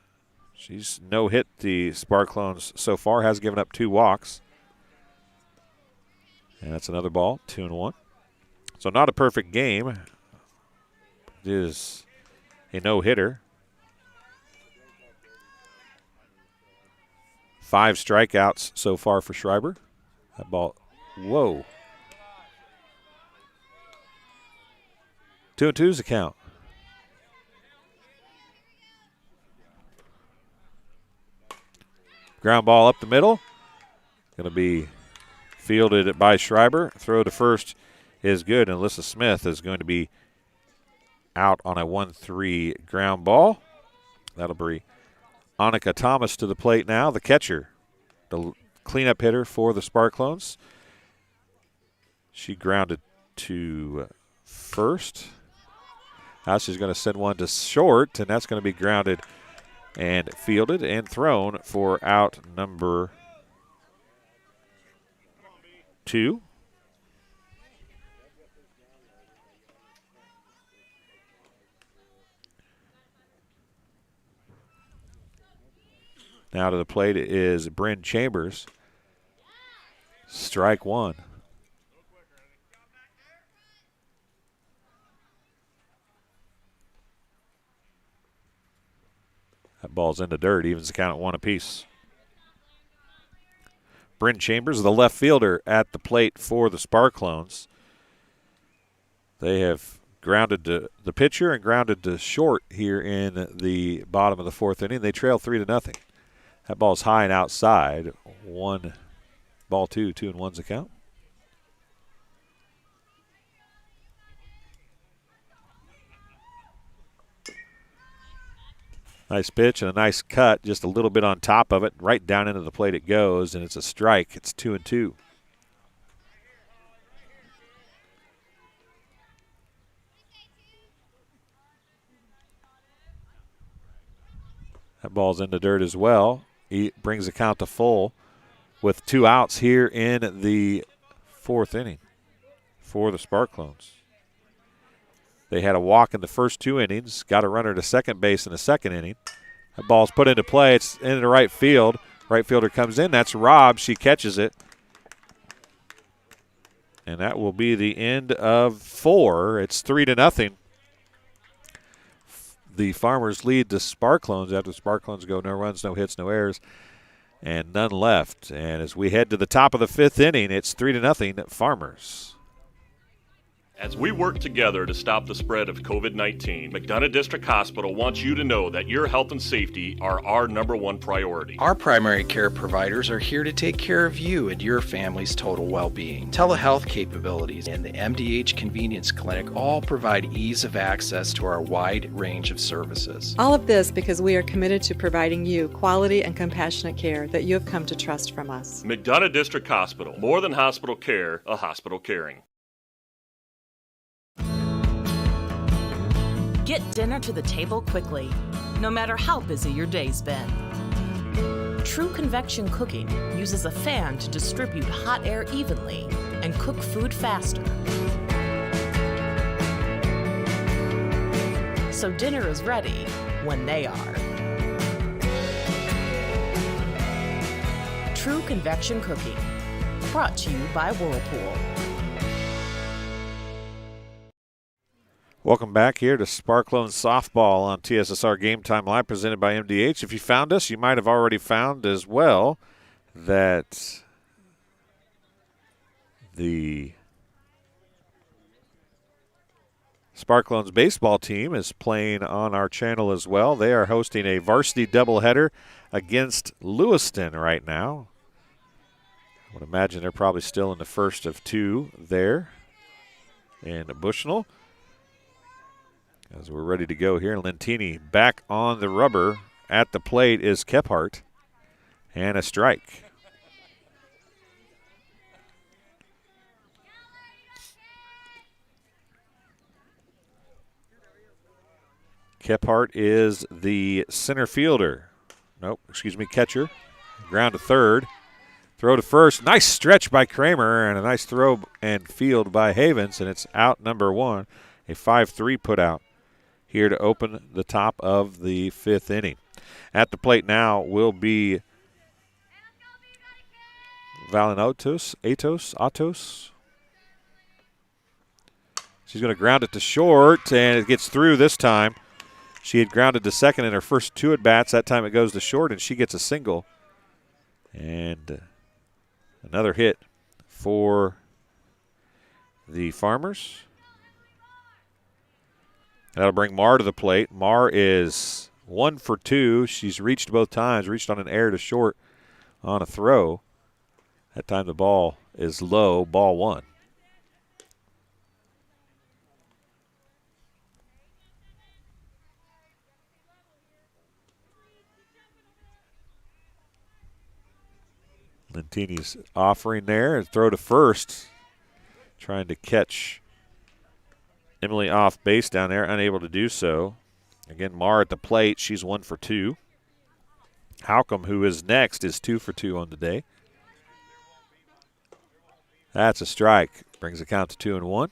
She's no hit the Sparklones so far. Has given up 2 walks. And that's another ball. 2-1. So not a perfect game. It is a no-hitter. 5 strikeouts so far for Schreiber. That ball, whoa. 2-2's the count. Ground ball up the middle. Going to be fielded by Schreiber. Throw to first is good, and Alyssa Smith is going to be out on a 1-3 ground ball. That'll bring Annika Thomas to the plate now, the catcher, the cleanup hitter for the Sparklones. She grounded to first. Now she's going to send one to short, and that's going to be grounded and fielded and thrown for out number 2. Now to the plate is Bryn Chambers. Strike 1. That ball's in the dirt, evens the count at 1 apiece. Bryn Chambers, the left fielder, at the plate for the Sparklones. They have grounded to the pitcher and grounded to short here in the bottom of the fourth inning. They trail 3-0. That ball's high and outside. 1-2, 2-1's the count. Nice pitch and a nice cut, just a little bit on top of it. Right down into the plate it goes, and it's a strike. It's 2-2. That ball's in the dirt as well. He brings the count to full with 2 outs here in the fourth inning for the Sparklones. They had a walk in the first 2 innings, got a runner to second base in the second inning. That ball's put into play. It's into right field. Right fielder comes in. That's Robb. She catches it. And that will be the end of 4. It's 3-0. The Farmers lead the Sparklones after the Sparklones go no runs, no hits, no errors, and none left. And as we head to the top of the 5th inning, it's 3-0 Farmers. As we work together to stop the spread of COVID-19, McDonough District Hospital wants you to know that your health and safety are our #1 priority. Our primary care providers are here to take care of you and your family's total well-being. Telehealth capabilities and the MDH Convenience Clinic all provide ease of access to our wide range of services. All of this because we are committed to providing you quality and compassionate care that you have come to trust from us. McDonough District Hospital, more than hospital care, a hospital caring. Get dinner to the table quickly, no matter how busy your day's been. True convection cooking uses a fan to distribute hot air evenly and cook food faster. So dinner is ready when they are. True convection cooking, brought to you by Whirlpool. Welcome back here to Sparklone Softball on TSSR Game Time Live, presented by MDH. If you found us, you might have already found as well that the Sparklone's baseball team is playing on our channel as well. They are hosting a varsity doubleheader against Lewiston right now. I would imagine they're probably still in the first of two there in Bushnell. As we're ready to go here, Lentini back on the rubber. At the plate is Kephart. And a strike. Kephart is the center fielder. Catcher. Ground to third. Throw to first. Nice stretch by Kramer and a nice throw and field by Havens, and it's out #1. A 5-3 put out here to open the top of the 5th inning. At the plate now will be Valenotos. She's going to ground it to short, and it gets through this time. She had grounded to second in her first 2 at-bats. That time it goes to short, and she gets a single. And another hit for the Farmers. That'll bring Marr to the plate. Marr is 1 for 2. She's reached both times, reached on an error to short on a throw. That time the ball is low, ball 1. Lentini's offering there. Throw to first, trying to catch Emily off base down there, unable to do so. Again, Marr at the plate. She's 1 for 2. Halcomb, who is next, is 2 for 2 on the day. That's a strike. Brings the count to 2-1.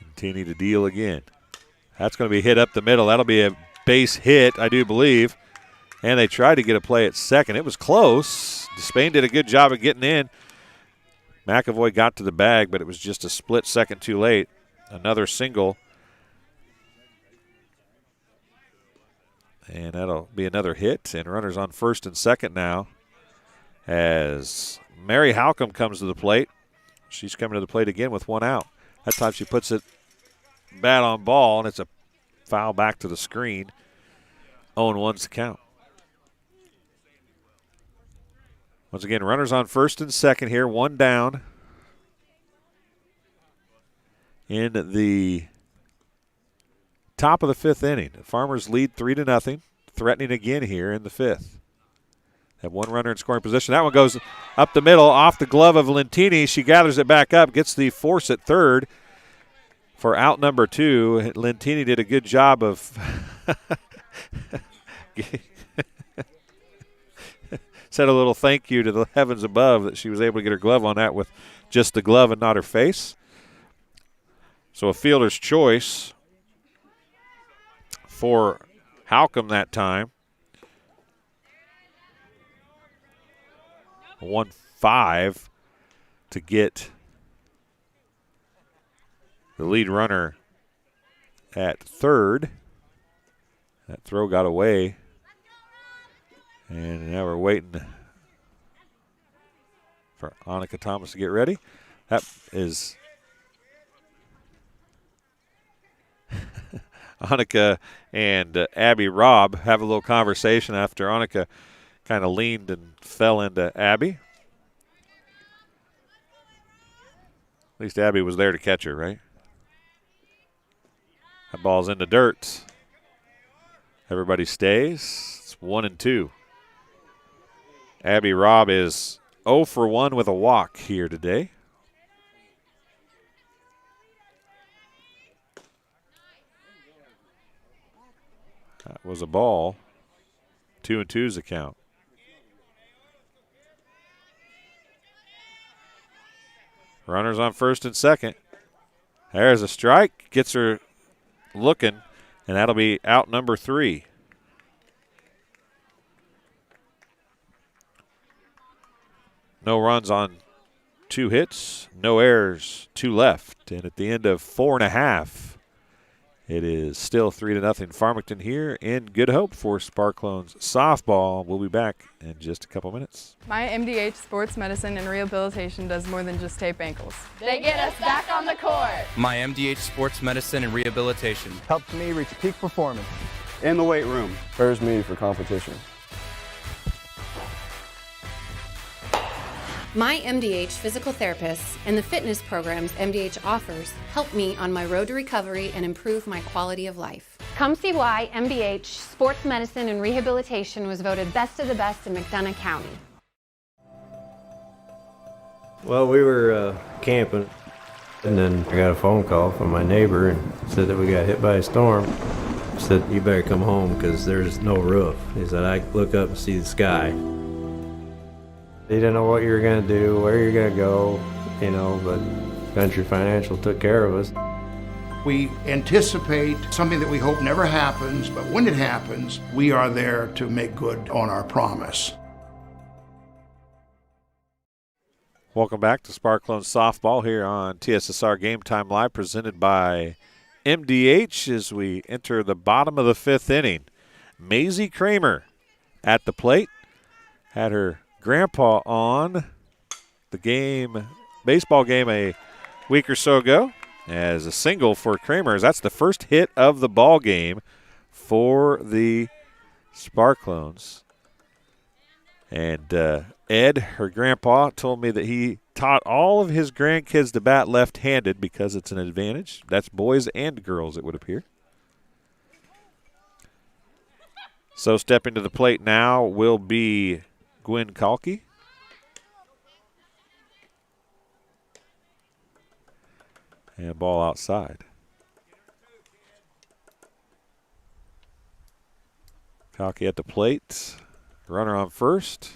Lentini to deal again. That's going to be hit up the middle. That'll be a base hit, I do believe. And they tried to get a play at second. It was close. Despain did a good job of getting in. McAvoy got to the bag, but it was just a split second too late. Another single. And that'll be another hit. And runners on first and second now as Mary Halcomb comes to the plate. She's coming to the plate again with 1 out. That time she puts it bat on ball, and it's a foul back to the screen. 0-1's the count. Once again, runners on first and second here, 1 down in the top of the 5th inning. The Farmers lead 3-0, threatening again here in the 5th. Have 1 runner in scoring position. That one goes up the middle, off the glove of Lentini. She gathers it back up, gets the force at third for out number 2. Lentini did a good job of said a little thank you to the heavens above that she was able to get her glove on that with just the glove and not her face. So a fielder's choice for Halcomb that time. 1-5 to get the lead runner at third. That throw got away. And now we're waiting for Annika Thomas to get ready. That is Annika and Abby Robb have a little conversation after Annika kind of leaned and fell into Abby. At least Abby was there to catch her, right? That ball's in the dirt. Everybody stays. It's 1-2. Abby Robb is 0 for 1 with a walk here today. That was a ball. 2-2's the count. Runners on first and second. There's a strike. Gets her looking, and that'll be out number 3. No runs on 2 hits, no errors, 2 left. And at the end of 4.5, it is still 3-0 Farmington here in Good Hope for Sparklone's softball. We'll be back in just a couple minutes. My MDH Sports Medicine and Rehabilitation does more than just tape ankles. They get us back on the court. My MDH Sports Medicine and Rehabilitation helps me reach peak performance. In the weight room. Prepares me for competition. My MDH physical therapists and the fitness programs MDH offers help me on my road to recovery and improve my quality of life. Come see why MDH Sports Medicine and Rehabilitation was voted best of the best in McDonough County. Well, we were camping, and then I got a phone call from my neighbor and said that we got hit by a storm. Said, you better come home because there's no roof. He said, I look up and see the sky. They didn't know what you were going to do, where you're going to go, but Country Financial took care of us. We anticipate something that we hope never happens, but when it happens, we are there to make good on our promise. Welcome back to Sparklone Softball here on TSSR Game Time Live, presented by MDH as we enter the bottom of the 5th inning. Maisie Kramer at the plate. Had her grandpa on the baseball game a week or so ago as a single for Kramer. That's the first hit of the ball game for the Sparklones. And Ed, her grandpa, told me that he taught all of his grandkids to bat left-handed because it's an advantage. That's boys and girls, it would appear. So stepping to the plate now will be Gwen Kalki. And ball outside. Kalki at the plate. Runner on first.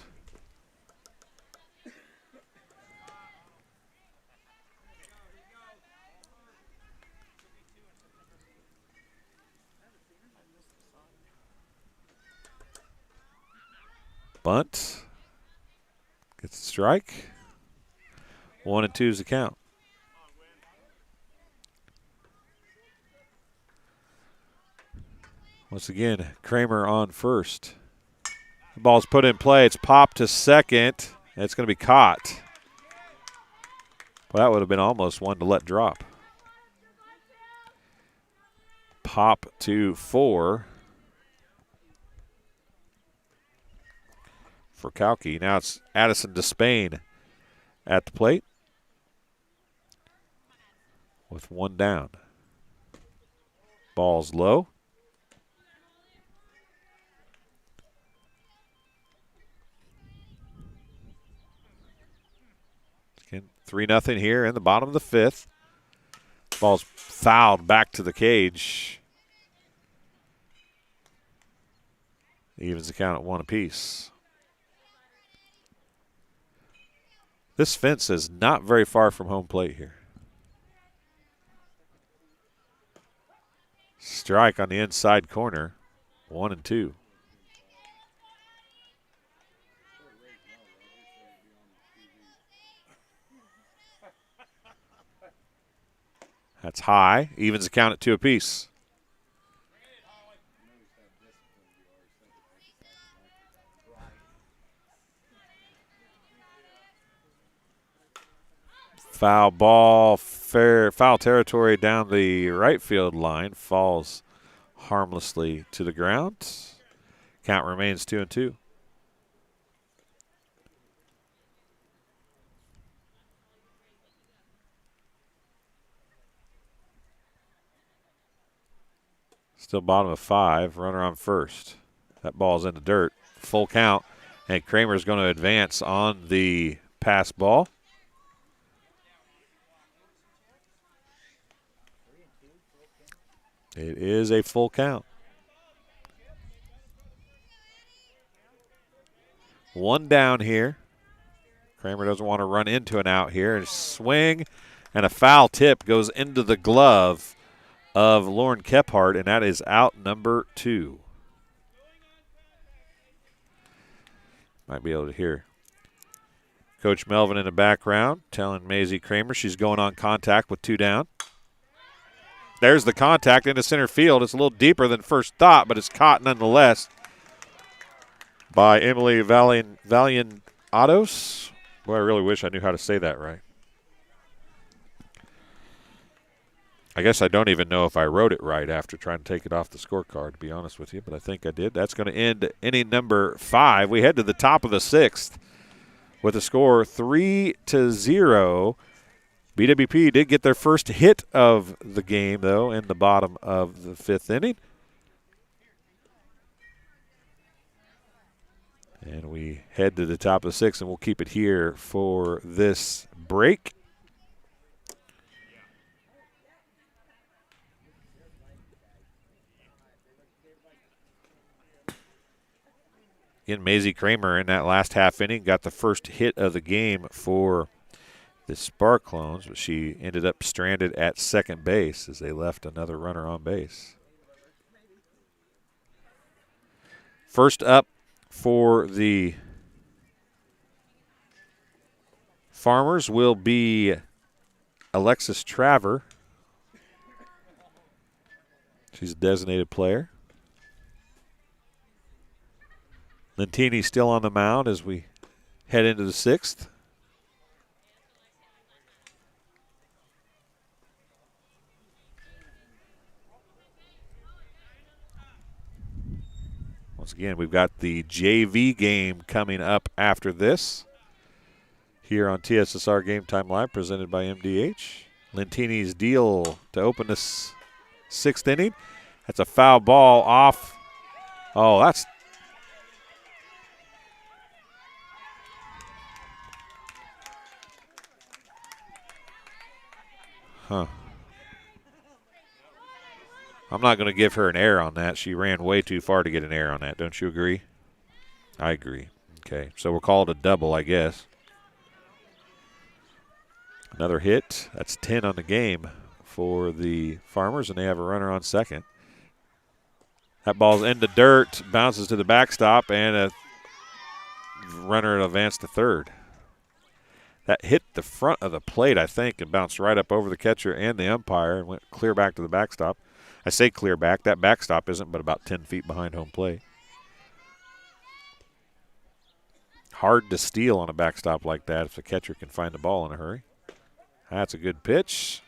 Bunt. Gets the strike. 1-2 is the count. Once again, Kramer on first. The ball's put in play. It's popped to second. And it's going to be caught. Well, that would have been almost one to let drop. Pop to 4. For Kalki. Now it's Addison Despain at the plate with 1 down. Ball's low. Again, 3-0 here in the bottom of the 5th. Ball's fouled back to the cage. Evens the count at 1 apiece. This fence is not very far from home plate here. Strike on the inside corner. 1-2. That's high. Evens the count at 2 apiece. Foul ball, foul territory down the right field line, falls harmlessly to the ground. Count remains 2-2. Still bottom of 5, runner on first. That ball's in the dirt, full count, and Kramer's going to advance on the pass ball. It is a full count. One down here. Kramer doesn't want to run into an out here. A swing and a foul tip goes into the glove of Lauren Kephart, and that is out number 2. Might be able to hear Coach Melvin in the background telling Maisie Kramer she's going on contact with 2 down. There's the contact into center field. It's a little deeper than first thought, but it's caught nonetheless by Emily Valianatos. Boy, I really wish I knew how to say that right. I guess I don't even know if I wrote it right after trying to take it off the scorecard, to be honest with you, but I think I did. That's going to end inning number 5. We head to the top of the 6th with a score 3-0. BWP did get their first hit of the game, though, in the bottom of the 5th inning. And we head to the top of the 6th, and we'll keep it here for this break. Again, Maisie Kramer in that last half inning got the first hit of the game for the Sparklones, but she ended up stranded at second base as they left another runner on base. First up for the Farmers will be Alexis Traver. She's a designated player. Lentini still on the mound as we head into the 6th. Once again, we've got the JV game coming up after this here on TSSR Game Time Live, presented by MDH. Lentini's deal to open this 6th inning. That's a foul ball off. Oh, that's huh. I'm not going to give her an error on that. She ran way too far to get an error on that. Don't you agree? I agree. Okay, so we'll call it a double, I guess. Another hit. That's 10 on the game for the Farmers, and they have a runner on second. That ball's in the dirt, bounces to the backstop, and a runner advanced to third. That hit the front of the plate, I think, and bounced right up over the catcher and the umpire and went clear back to the backstop. I say clear back. That backstop isn't but about 10 feet behind home plate. Hard to steal on a backstop like that if the catcher can find the ball in a hurry. That's a good pitch.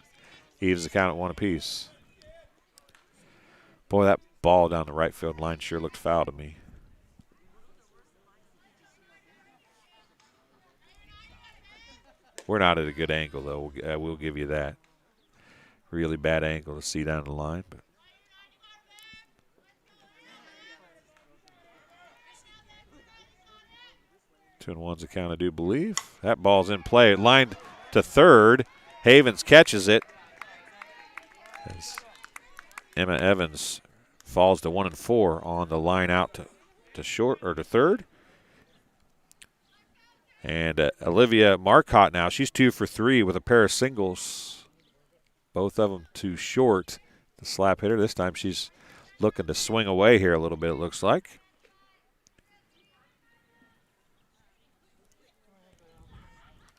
Evens the count at 1 apiece. Boy, that ball down the right field line sure looked foul to me. We're not at a good angle, though. We'll give you that. Really bad angle to see down the line. But 2-1's the count, I do believe. That ball's in play. Lined to third. Havens catches it. As Emma Evans falls to 1-4 on the line out to short or to third. And Olivia Marcotte now, she's 2 for 3 with a pair of singles. Both of them too short. The slap hitter, this time she's looking to swing away here a little bit, it looks like.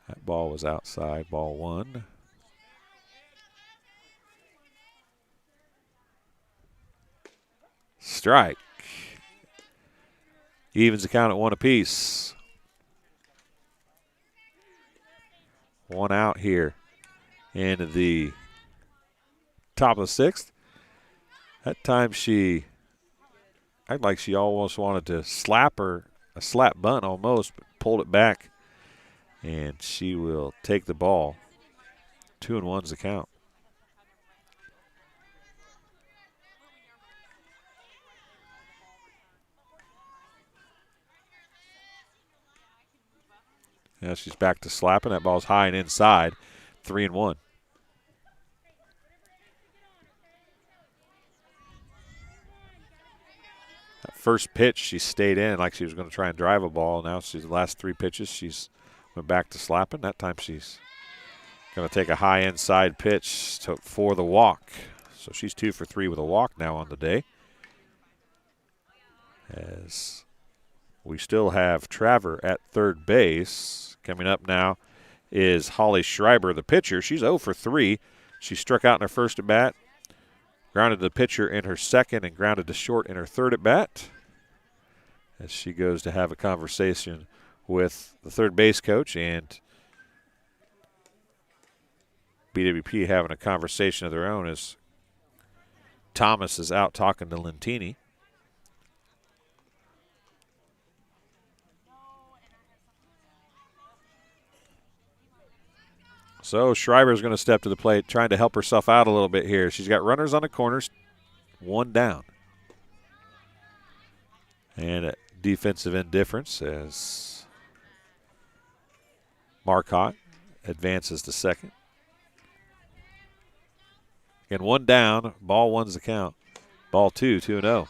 That ball was outside, ball 1. Strike. Evens the count at 1 apiece. 1 out here in the top of the sixth. That time she acted like she almost wanted to slap her, a slap bunt almost, but pulled it back. And she will take the ball. 2-1's the count. Now she's back to slapping. That ball's high and inside. 3-1. That first pitch, she stayed in like she was going to try and drive a ball. Now she's the last 3 pitches, she's went back to slapping. That time she's going to take a high inside pitch for the walk. So she's 2 for 3 with a walk now on the day. As we still have Traver at third base. Coming up now is Holly Schreiber, the pitcher. She's 0 for 3. She struck out in her first at bat, grounded the pitcher in her second, and grounded to short in her third at bat. As she goes to have a conversation with the third base coach, and BWP having a conversation of their own as Thomas is out talking to Lentini. So Schreiber's going to step to the plate, trying to help herself out a little bit here. She's got runners on the corners, 1 down. And a defensive indifference as Marcotte advances to second. Again, 1 down, ball 1's the count. Ball 2, 2-0.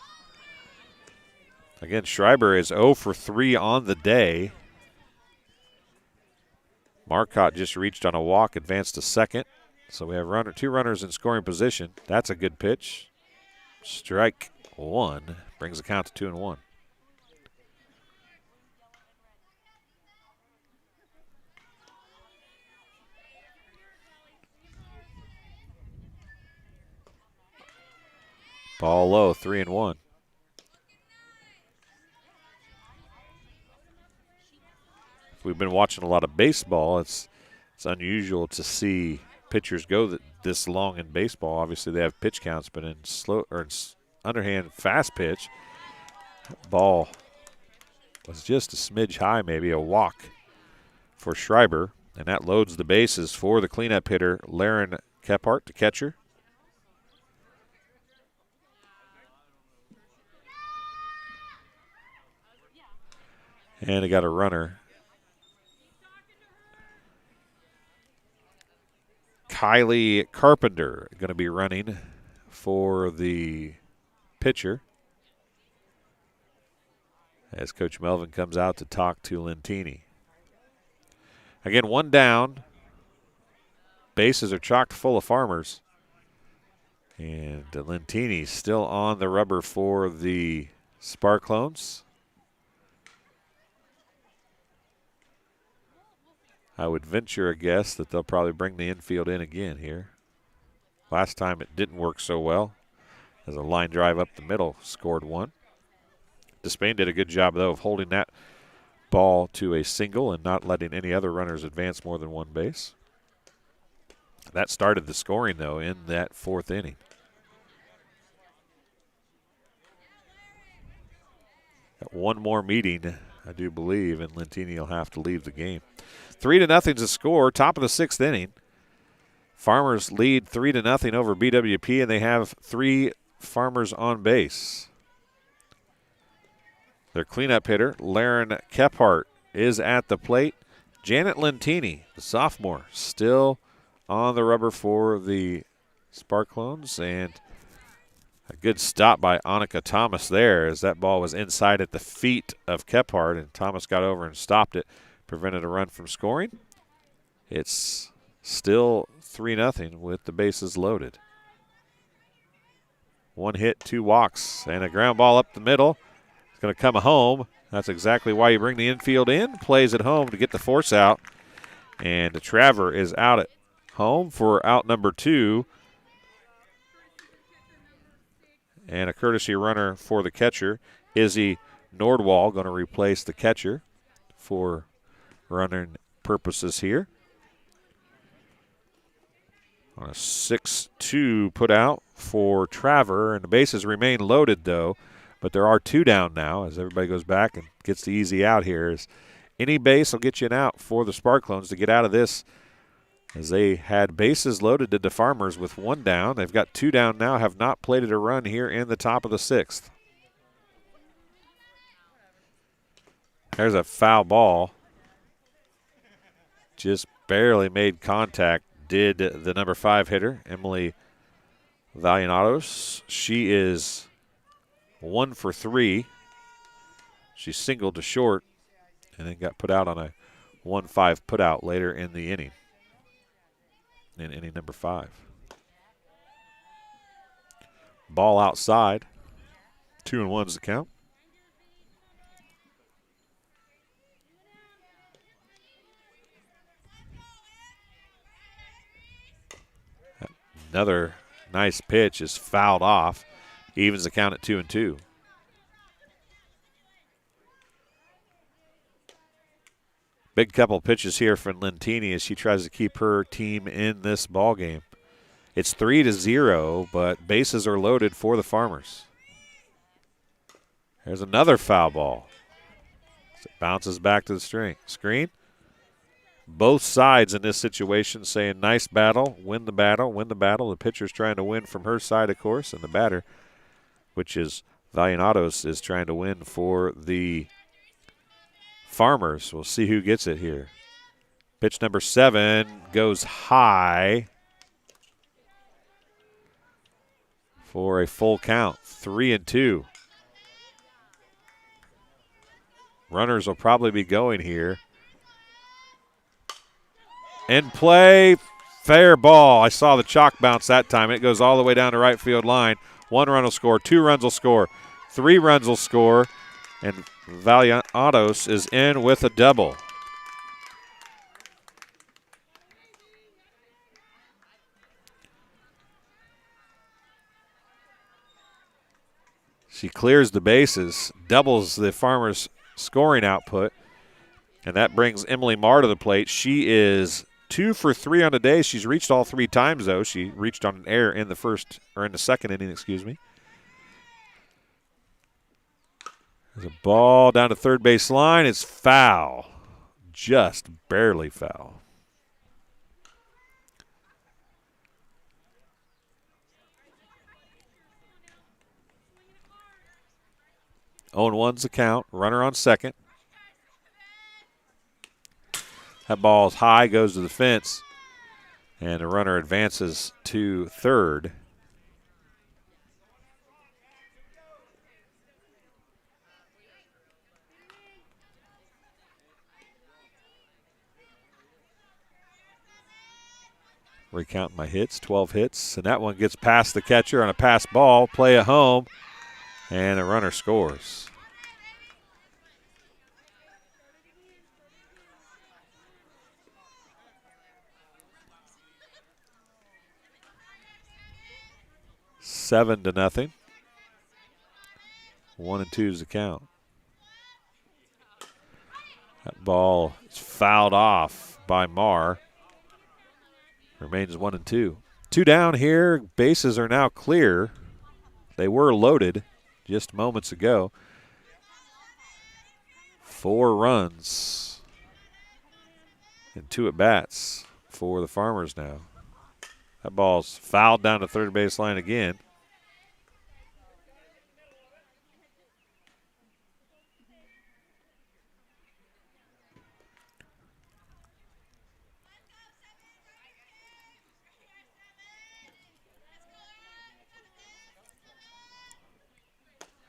Again, Schreiber is 0 for 3 on the day. Marcotte just reached on a walk, advanced to second. So we have 2 runners in scoring position. That's a good pitch. Strike 1 brings the count to 2-1. Ball low, 3-1. We've been watching a lot of baseball. It's unusual to see pitchers go this long in baseball. Obviously, they have pitch counts, but in underhand fast pitch, ball was just a smidge high, maybe a walk for Schreiber, and that loads the bases for the cleanup hitter, Laren Kephart, the catcher. And they got a runner. Kylie Carpenter going to be running for the pitcher as Coach Melvin comes out to talk to Lentini. Again, 1 down. Bases are chocked full of Farmers. And Lentini still on the rubber for the Sparklones. I would venture a guess that they'll probably bring the infield in again here. Last time it didn't work so well, as a line drive up the middle scored 1. Despain did a good job, though, of holding that ball to a single and not letting any other runners advance more than 1 base. That started the scoring, though, in that 4th inning. Got 1 more meeting, I do believe, and Lentini will have to leave the game. 3-0's the score, top of the 6th inning. Farmers lead 3-0 over BWP, and they have 3 Farmers on base. Their cleanup hitter, Laren Kephart, is at the plate. Janet Lentini, the sophomore, still on the rubber for the Sparklones, and a good stop by Annika Thomas there as that ball was inside at the feet of Kephart, and Thomas got over and stopped it, prevented a run from scoring. It's still 3-0 with the bases loaded. 1 hit, 2 walks, and a ground ball up the middle. It's going to come home. That's exactly why you bring the infield in. Plays at home to get the force out. And Traver is out at home for out number 2. And a courtesy runner for the catcher, Izzy Nordwall, going to replace the catcher for running purposes here. On a 6-2 put out for Traver, and the bases remain loaded, though. But there are 2 down now as everybody goes back and gets the easy out here. As any base will get you an out for the Sparklones to get out of this, as they had bases loaded to the Farmers with 1 down. They've got 2 down now, have not plated a run here in the top of the 6th. There's a foul ball. Just barely made contact, did the number 5 hitter, Emily Valianatos. She is 1 for 3. She singled to short and then got put out on a 1-5 put out later in the inning. In inning number 5. Ball outside. 2-1's the count. Another nice pitch is fouled off. Evens the count at 2-2. Big couple pitches here from Lentini as she tries to keep her team in this ball game. It's 3-0, but bases are loaded for the Farmers. There's another foul ball. It bounces back to the screen. Both sides in this situation saying nice battle, win the battle, win the battle. The pitcher's trying to win from her side, of course, and the batter, which is Valianatos, is trying to win for the Farmers. We'll see who gets it here. Pitch number 7 goes high for a full count, 3-2. Runners will probably be going here. In play, fair ball. I saw the chalk bounce that time. It goes all the way down the right field line. 1 run will score, 2 runs will score, 3 runs will score, and Valianatos is in with a double. She clears the bases, doubles the Farmers' scoring output, and that brings Emily Marr to the plate. She is 2 for 3 on the day. She's reached all 3 times, though. She reached on an error in the second inning, excuse me. There's a ball down to third base line. It's foul. Just barely foul. Oh, 1's the count. Runner on second. That ball's high, goes to the fence, and the runner advances to third. Recount my hits, 12 hits, and that one gets past the catcher on a pass ball, play at home, and the runner scores. 7-0. 1-2 is the count. That ball is fouled off by Marr. Remains 1-2. 2 down here. Bases are now clear. They were loaded just moments ago. 4 runs and 2 at-bats for the Farmers now. That ball's fouled down the third base line again.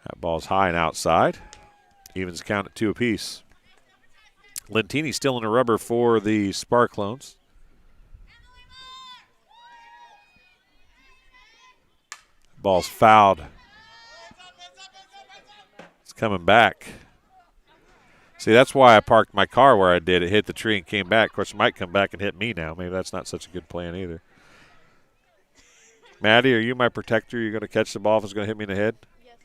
That ball's high and outside. Evens count at 2 apiece. Lentini still in the rubber for the Sparklones. Ball's fouled. It's coming back. See, that's why I parked my car where I did. It hit the tree and came back. Of course, it might come back and hit me now. Maybe that's not such a good plan either. Maddie, are you my protector? You're going to catch the ball if it's going to hit me in the head? Yes,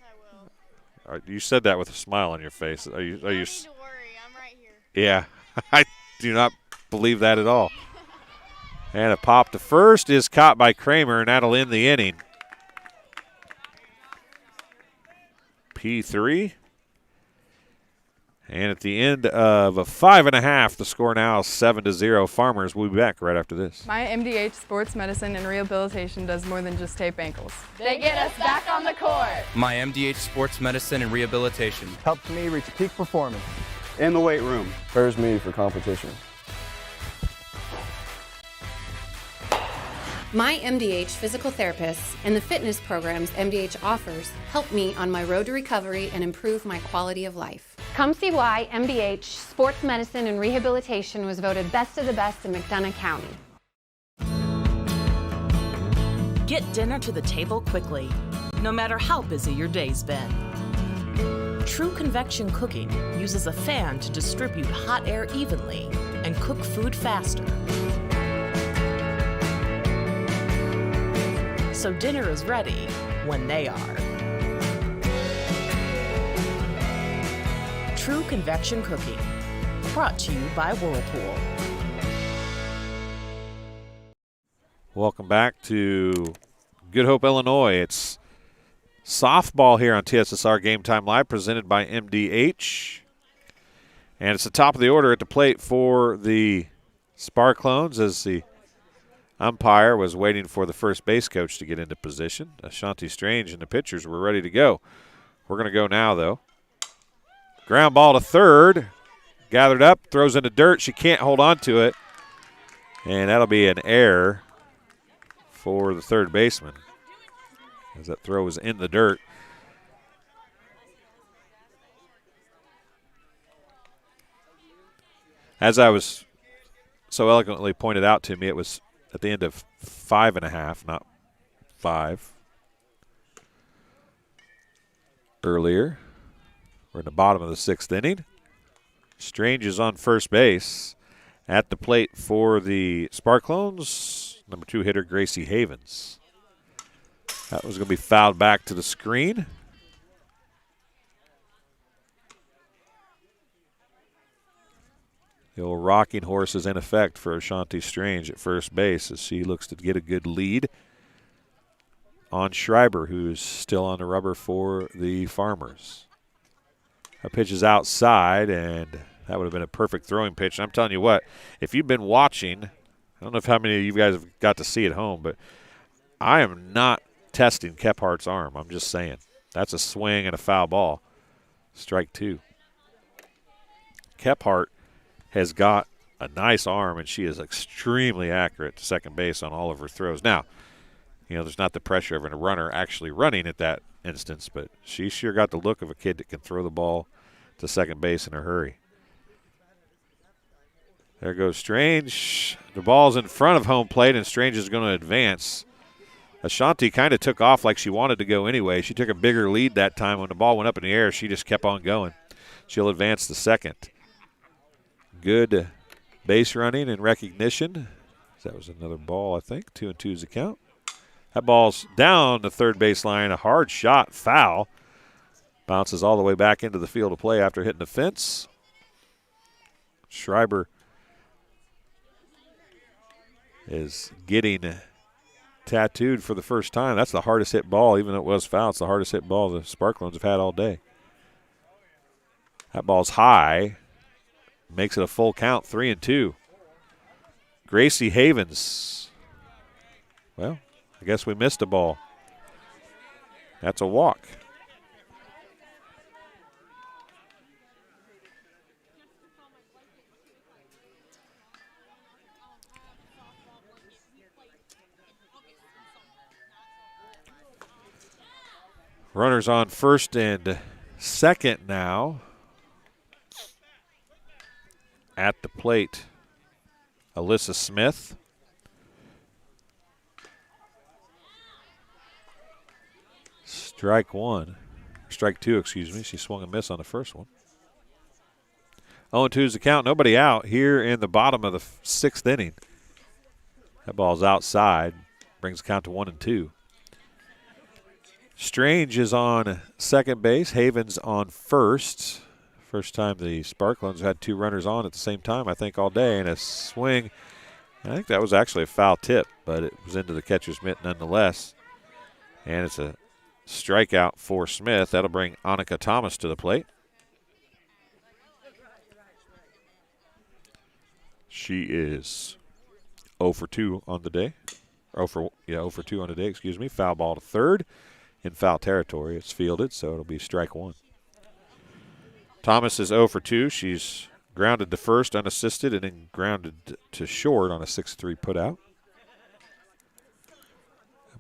I will. You said that with a smile on your face. Are you? No need to worry. I'm right here. Yeah, I do not believe that at all. And a pop to first is caught by Kramer, and that'll end the inning. P3. And at the end of a 5.5, the score now is 7-0. Farmers will be back right after this. My MDH Sports Medicine and Rehabilitation does more than just tape ankles. They get us back on the court. My MDH Sports Medicine and Rehabilitation helps me reach peak performance. In the weight room. Prepares me for competition. My MDH physical therapists and the fitness programs MDH offers help me on my road to recovery and improve my quality of life. Come see why MDH Sports Medicine and Rehabilitation was voted best of the best in McDonough County. Get dinner to the table quickly, no matter how busy your day's been. True convection cooking uses a fan to distribute hot air evenly and cook food faster. So dinner is ready when they are. True Convection Cooking, brought to you by Whirlpool. Welcome back to Good Hope, Illinois. It's softball here on TSSR Game Time Live, presented by MDH. And it's the top of the order at the plate for the Sparklones as the umpire was waiting for the first base coach to get into position. Ashanti Strange and the pitchers were ready to go. We're going to go now, though. Ground ball to third. Gathered up, throws in the dirt. She can't hold on to it. And that'll be an error for the third baseman as that throw was in the dirt. As I was so eloquently pointed out to me, it was at the end of 5.5, not 5. Earlier, we're in the bottom of the 6th inning. Strange is on first base. At the plate for the Sparklones, number 2 hitter Gracie Havens. That was going to be fouled back to the screen. The old rocking horse is in effect for Ashanti Strange at first base as she looks to get a good lead on Schreiber, who's still on the rubber for the Farmers. That pitch is outside, and that would have been a perfect throwing pitch. And I'm telling you what, if you've been watching, I don't know if how many of you guys have got to see at home, but I am not testing Kephardt's arm. I'm just saying. That's a swing and a foul ball. Strike 2. Kephardt has got a nice arm, and she is extremely accurate to second base on all of her throws. Now, you know, there's not the pressure of a runner actually running at that instance, but she sure got the look of a kid that can throw the ball to second base in a hurry. There goes Strange. The ball's in front of home plate, and Strange is going to advance. Ashanti kind of took off like she wanted to go anyway. She took a bigger lead that time. When the ball went up in the air, she just kept on going. She'll advance the second. Good base running and recognition. That was another ball, I think. 2-2 is the count. That ball's down the third baseline. A hard shot, foul. Bounces all the way back into the field of play after hitting the fence. Schreiber is getting tattooed for the first time. That's the hardest hit ball, even though it was foul. It's the hardest hit ball the Sparklones have had all day. That ball's high. Makes it a full count, 3-2. Gracie Havens. Well, I guess we missed a ball. That's a walk. Runners on first and second now. At the plate, Alyssa Smith. Strike 2, excuse me. She swung a miss on the first one. 0-2 is the count. Nobody out here in the bottom of the 6th inning. That ball's outside. Brings the count to 1-2. Strange is on second base. Havens on first. First time the Sparklones had 2 runners on at the same time, I think, all day. And a swing I think that was actually a foul tip, but it was into the catcher's mitt nonetheless. And it's a strikeout for Smith. That'll bring Annika Thomas to the plate. She is 0 for 2 on the day. 0 for 2 on the day, excuse me. Foul ball to third. In foul territory. It's fielded, so it'll be strike one. Thomas is 0 for 2. She's grounded to first unassisted and then grounded to short on a 6-3 putout.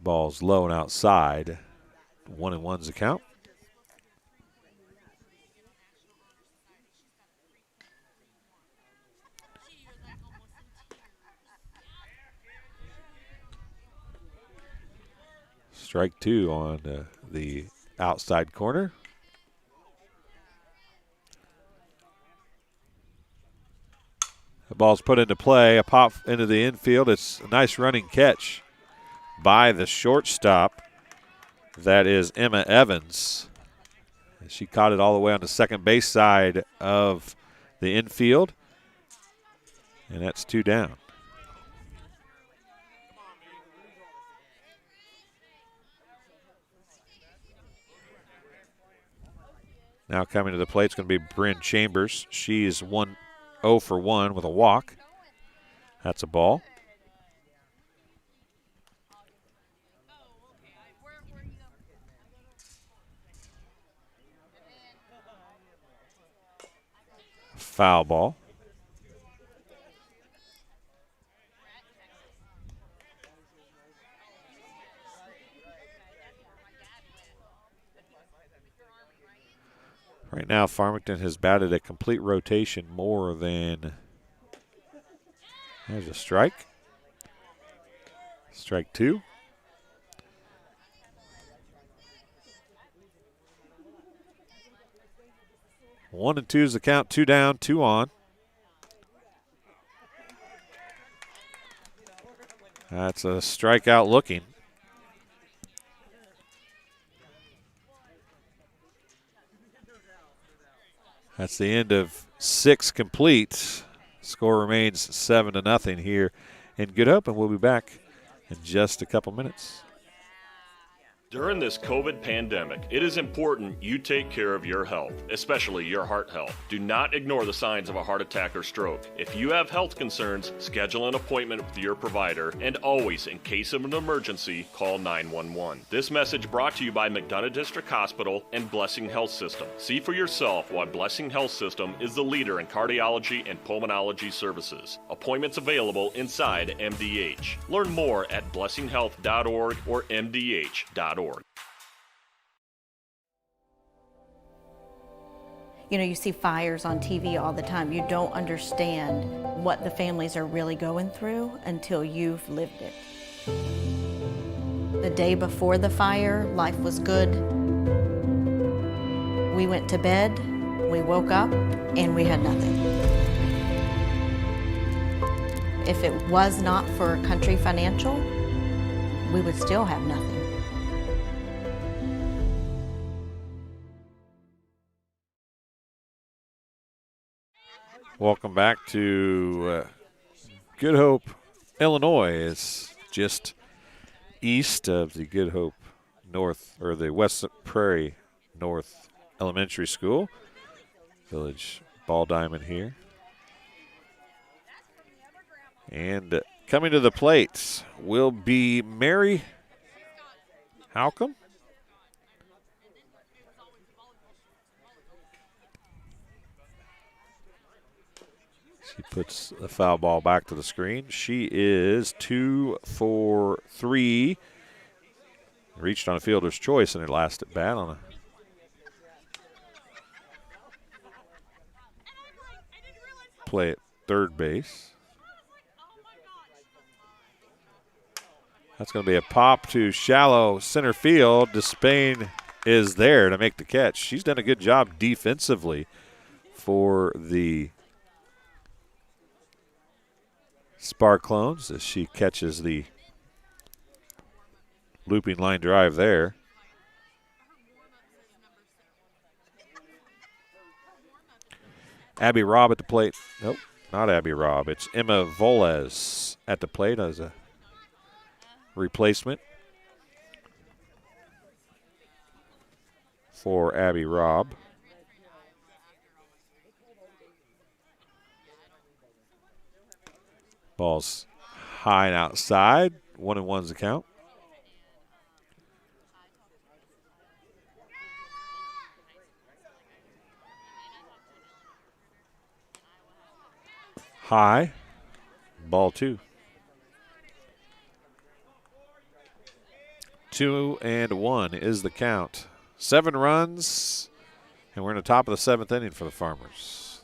Ball's low and outside. 1-1's the count. Strike two on the outside corner. The ball's put into play, a pop into the infield. It's a nice running catch by the shortstop. That is Emma Evans. She caught it all the way on the second base side of the infield. And that's 2 down. Now coming to the plate, it's going to be Bryn Chambers. She's 0 for 1 with a walk. That's a ball. Foul ball. Right now, Farmington has batted a complete rotation more than. There's a strike. Strike two. One and two is the count. 2 down, 2 on. That's a strikeout looking. That's the end of 6 complete. Score remains 7-0 here in Good Hope, and we'll be back in just a couple minutes. During this COVID pandemic, it is important you take care of your health, especially your heart health. Do not ignore the signs of a heart attack or stroke. If you have health concerns, schedule an appointment with your provider, and always, in case of an emergency, call 911. This message brought to you by McDonough District Hospital and Blessing Health System. See for yourself why Blessing Health System is the leader in cardiology and pulmonology services. Appointments available inside MDH. Learn more at blessinghealth.org or mdh.org. You know, you see fires on TV all the time. You don't understand what the families are really going through until you've lived it. The day before the fire, life was good. We went to bed, we woke up, and we had nothing. If it was not for Country Financial, we would still have nothing. Welcome back to Good Hope, Illinois. It's just east of the Good Hope North, or the West Prairie North Elementary School. Village Ball Diamond here. And coming to the plate will be Mary Halcomb. She puts the foul ball back to the screen. She is 2 for 3. Reached on a fielder's choice in her last at bat on a play at third base. That's going to be a pop to shallow center field. Despain is there to make the catch. She's done a good job defensively for the Sparklones as she catches the looping line drive there. Abby Robb at the plate. Nope, not Abby Robb. It's Emma Voles at the plate as a replacement for Abby Robb. Ball's high and outside. 1-1's the count. High. Ball 2. 2-1 is the count. 7 runs, and we're in the top of the 7th inning for the Farmers.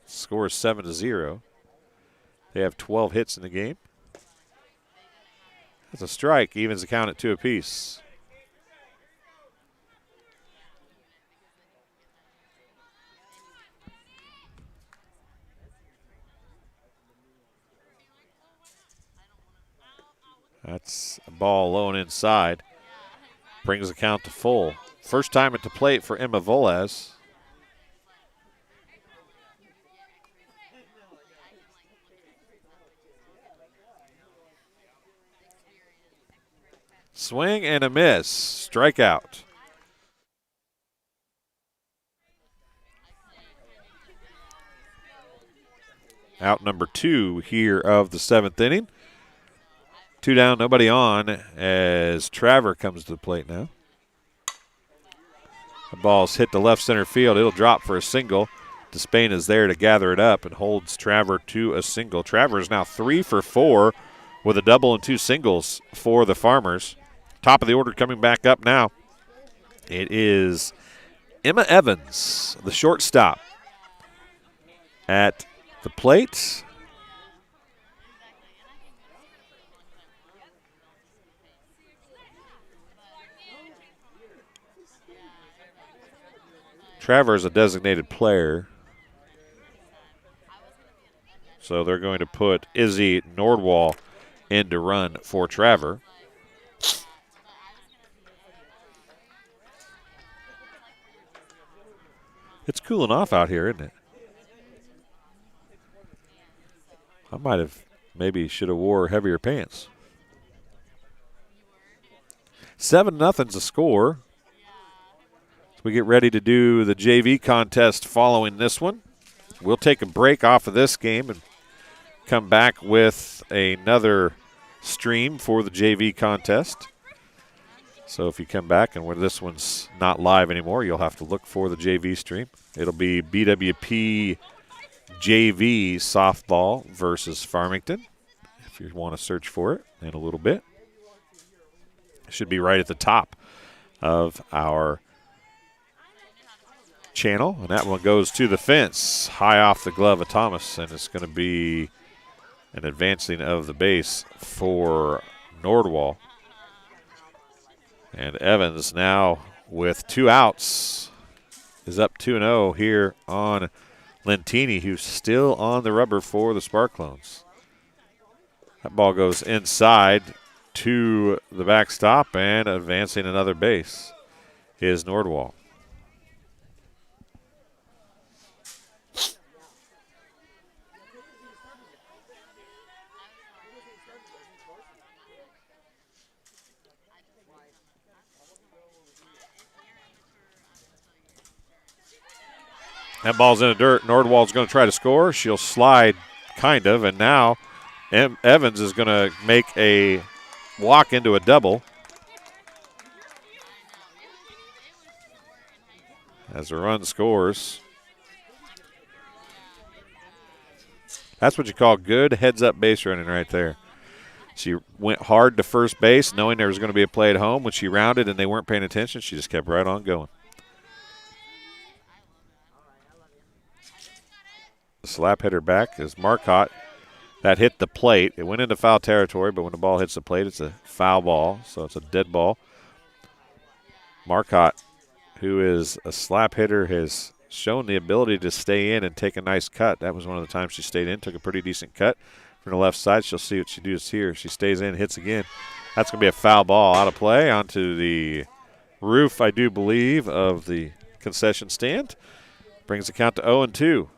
Score is 7-0. They have 12 hits in the game. That's a strike, evens the count at 2 apiece. That's a ball low and inside. Brings the count to full. First time at the plate for Emma Voles. Swing and a miss. Strikeout. Out number 2 here of the 7th inning. 2 down, nobody on as Traver comes to the plate now. The ball's hit the left center field. It'll drop for a single. Despain is there to gather it up and holds Traver to a single. Traver is now 3 for 4 with a double and 2 singles for the Farmers. Top of the order coming back up now. It is Emma Evans, the shortstop, at the plate. Traver is a designated player. So they're going to put Izzy Nordwall in to run for Traver. It's cooling off out here, isn't it? I might have should have wore heavier pants. 7-0's the score. We get ready to do the JV contest following this one. We'll take a break off of this game and come back with another stream for the JV contest. So if you come back and where this one's not live anymore, you'll have to look for the JV stream. It'll be BWP JV softball versus Farmington, if you want to search for it in a little bit. It should be right at the top of our channel, and that one goes to the fence, high off the glove of Thomas, and it's going to be an advancing of the base for Nordwall. And Evans now with 2 outs is up 2-0 here on Lentini, who's still on the rubber for the Sparklones. That ball goes inside to the backstop, and advancing another base is Nordwall. That ball's in the dirt. Nordwall's going to try to score. She'll slide, kind of, and now Evans is going to make a walk into a double. As the run scores. That's what you call good heads-up base running right there. She went hard to first base, knowing there was going to be a play at home. When she rounded and they weren't paying attention, she just kept right on going. The slap hitter back is Marcotte. That hit the plate. It went into foul territory, but when the ball hits the plate, it's a foul ball, so it's a dead ball. Marcotte, who is a slap hitter, has shown the ability to stay in and take a nice cut. That was one of the times she stayed in, took a pretty decent cut from the left side. She'll see what she does here. She stays in, hits again. That's going to be a foul ball out of play onto the roof, I do believe, of the concession stand. Brings the count to 0-2.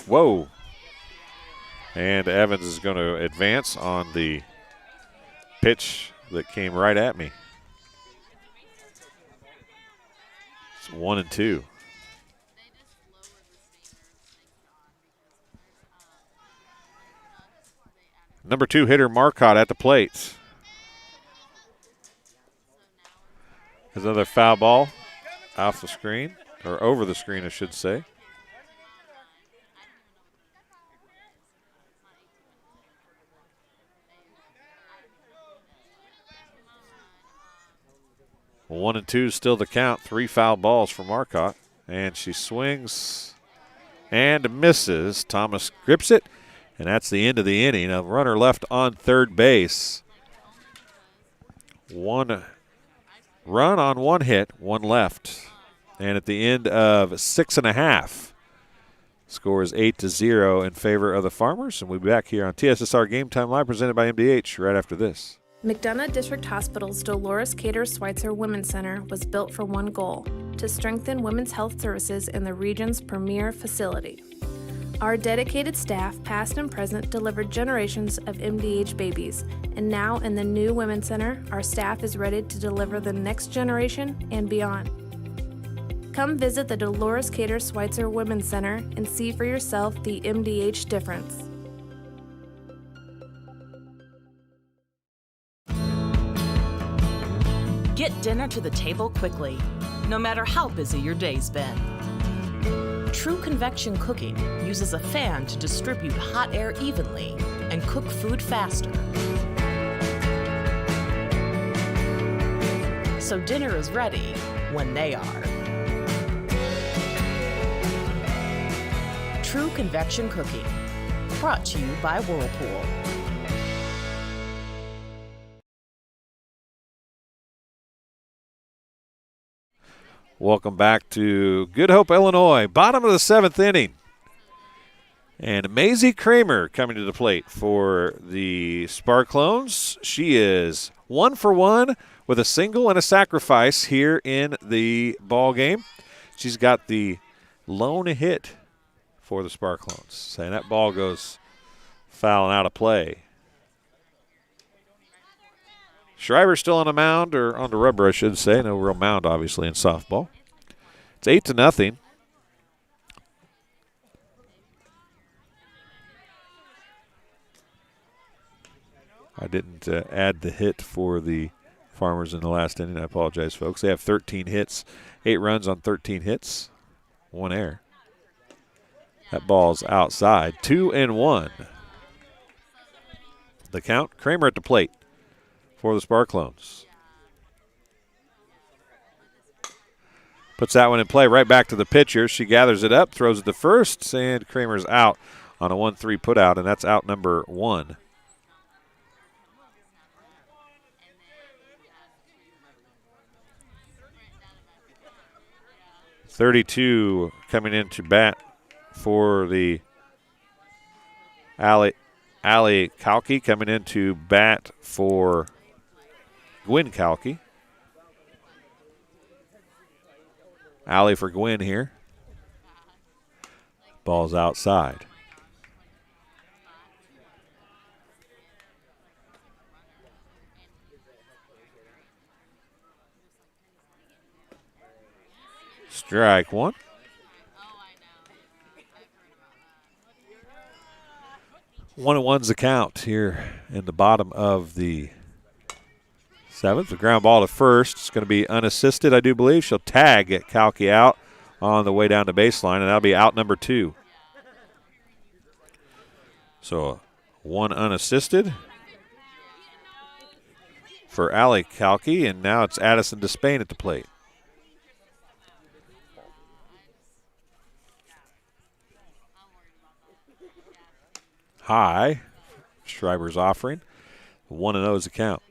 Whoa. And Evans is going to advance on the pitch that came right at me. It's 1-2. Number 2 hitter Marcotte at the plate. There's another foul ball off the screen, or over the screen, I should say. Well, 1-2 still the count. 3 foul balls for Marcotte. And she swings and misses. Thomas grips it, and that's the end of the inning. A runner left on third base. 1 run on 1 hit, 1 left. And at the end of 6.5, score is 8-0 in favor of the Farmers. And we'll be back here on TSSR Game Time Live, presented by MDH, right after this. McDonough District Hospital's Dolores Cater Schweitzer Women's Center was built for one goal: to strengthen women's health services in the region's premier facility. Our dedicated staff, past and present, delivered generations of MDH babies, and now in the new Women's Center, our staff is ready to deliver the next generation and beyond. Come visit the Dolores Cater Schweitzer Women's Center and see for yourself the MDH difference. Get dinner to the table quickly, no matter how busy your day's been. True convection cooking uses a fan to distribute hot air evenly and cook food faster. So dinner is ready when they are. True convection cooking, brought to you by Whirlpool. Welcome back to Good Hope, Illinois. Bottom of the 7th inning. And Maisie Kramer coming to the plate for the Sparklones. She is 1 for 1 with a single and a sacrifice here in the ball game. She's got the lone hit for the Sparklones. And that ball goes foul and out of play. Schreiber's still on the mound, or on the rubber, I should say. No real mound, obviously, in softball. It's 8-0. I didn't add the hit for the Farmers in the last inning. I apologize, folks. They have 13 hits, 8 runs on 13 hits, 1 error. That ball's outside. 2-1. The count. Kramer at the plate for the Sparklones. Puts that one in play, right back to the pitcher. She gathers it up, throws it to first, and Kramer's out on a 1-3 putout, and that's out number 1. .32 coming into bat for the Ali Kalki, coming into bat for Gwynn Kalki. Alley for Gwynn here. Ball's outside. Strike 1. One and one's the count here in the bottom of the 7th. The ground ball to first. It's going to be unassisted, I do believe. She'll tag Kalki out on the way down to baseline, and that'll be out number 2. So 1 unassisted for Ali Kalki, and now it's Addison Despain at the plate. High. Schreiber's offering. 1-0 is the count.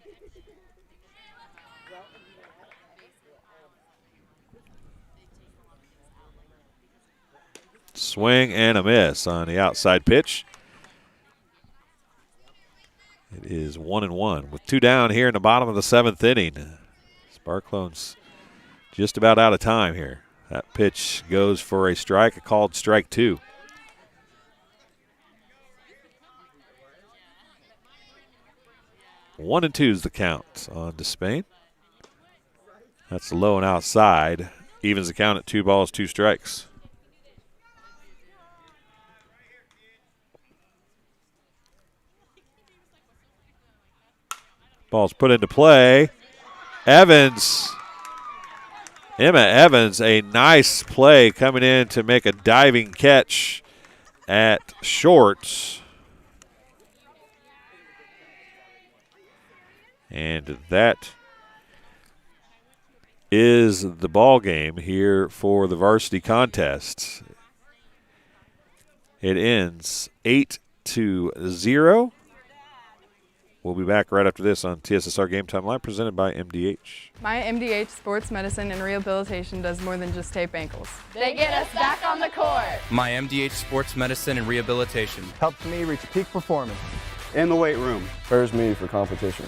Swing and a miss on the outside pitch. It is 1-1 with 2 down here in the bottom of the 7th inning. Sparklones just about out of time here. That pitch goes for a strike, a called strike 2. 1-2 is the count on Despain. That's low and outside. Evens the count at 2 balls, 2 strikes. Ball's put into play. Evans. Emma Evans, a nice play coming in to make a diving catch at short. And that is the ball game here for the varsity contest. It ends 8-0. We'll be back right after this on TSSR Game Time Live, presented by MDH. My MDH Sports Medicine and Rehabilitation does more than just tape ankles. They get us back on the court. My MDH Sports Medicine and Rehabilitation Helps me reach peak performance. In the weight room. Prepares me for competition.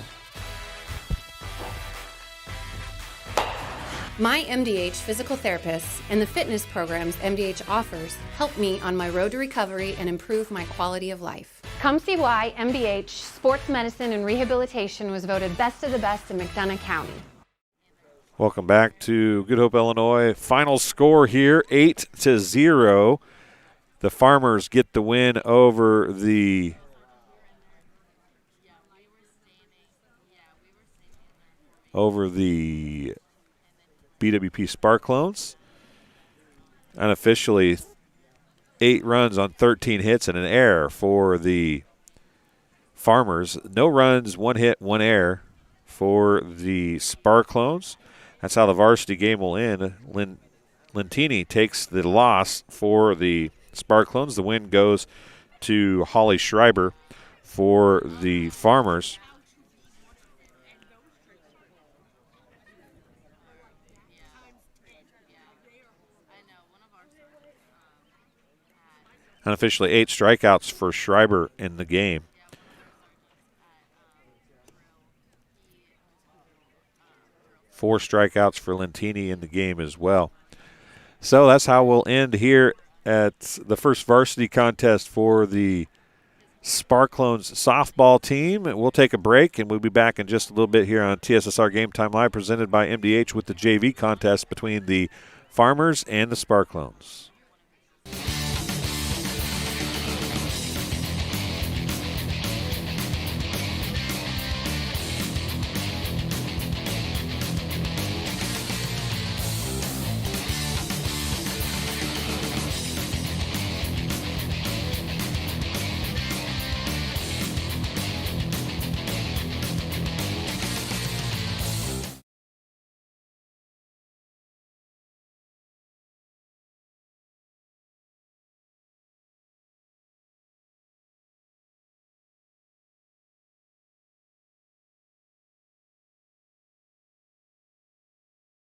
My MDH physical therapists and the fitness programs MDH offers help me on my road to recovery and improve my quality of life. Come see why MDH Sports Medicine and Rehabilitation was voted best of the best in McDonough County. Welcome back to Good Hope, Illinois. Final score here, 8-0. The Farmers get the win over the BWP Sparklones. Unofficially, 8 runs on 13 hits and an error for the Farmers. No runs, 1 hit, 1 error for the Sparklones. That's how the varsity game will end. Lentini takes the loss for the Sparklones. The win goes to Holly Schreiber for the Farmers. Unofficially 8 strikeouts for Schreiber in the game. Four strikeouts for Lentini in the game as well. So that's how we'll end here at the first varsity contest for the Sparklones softball team. We'll take a break, and we'll be back in just a little bit here on TSSR Game Time Live, presented by MDH with the JV contest between the Farmers and the Sparklones.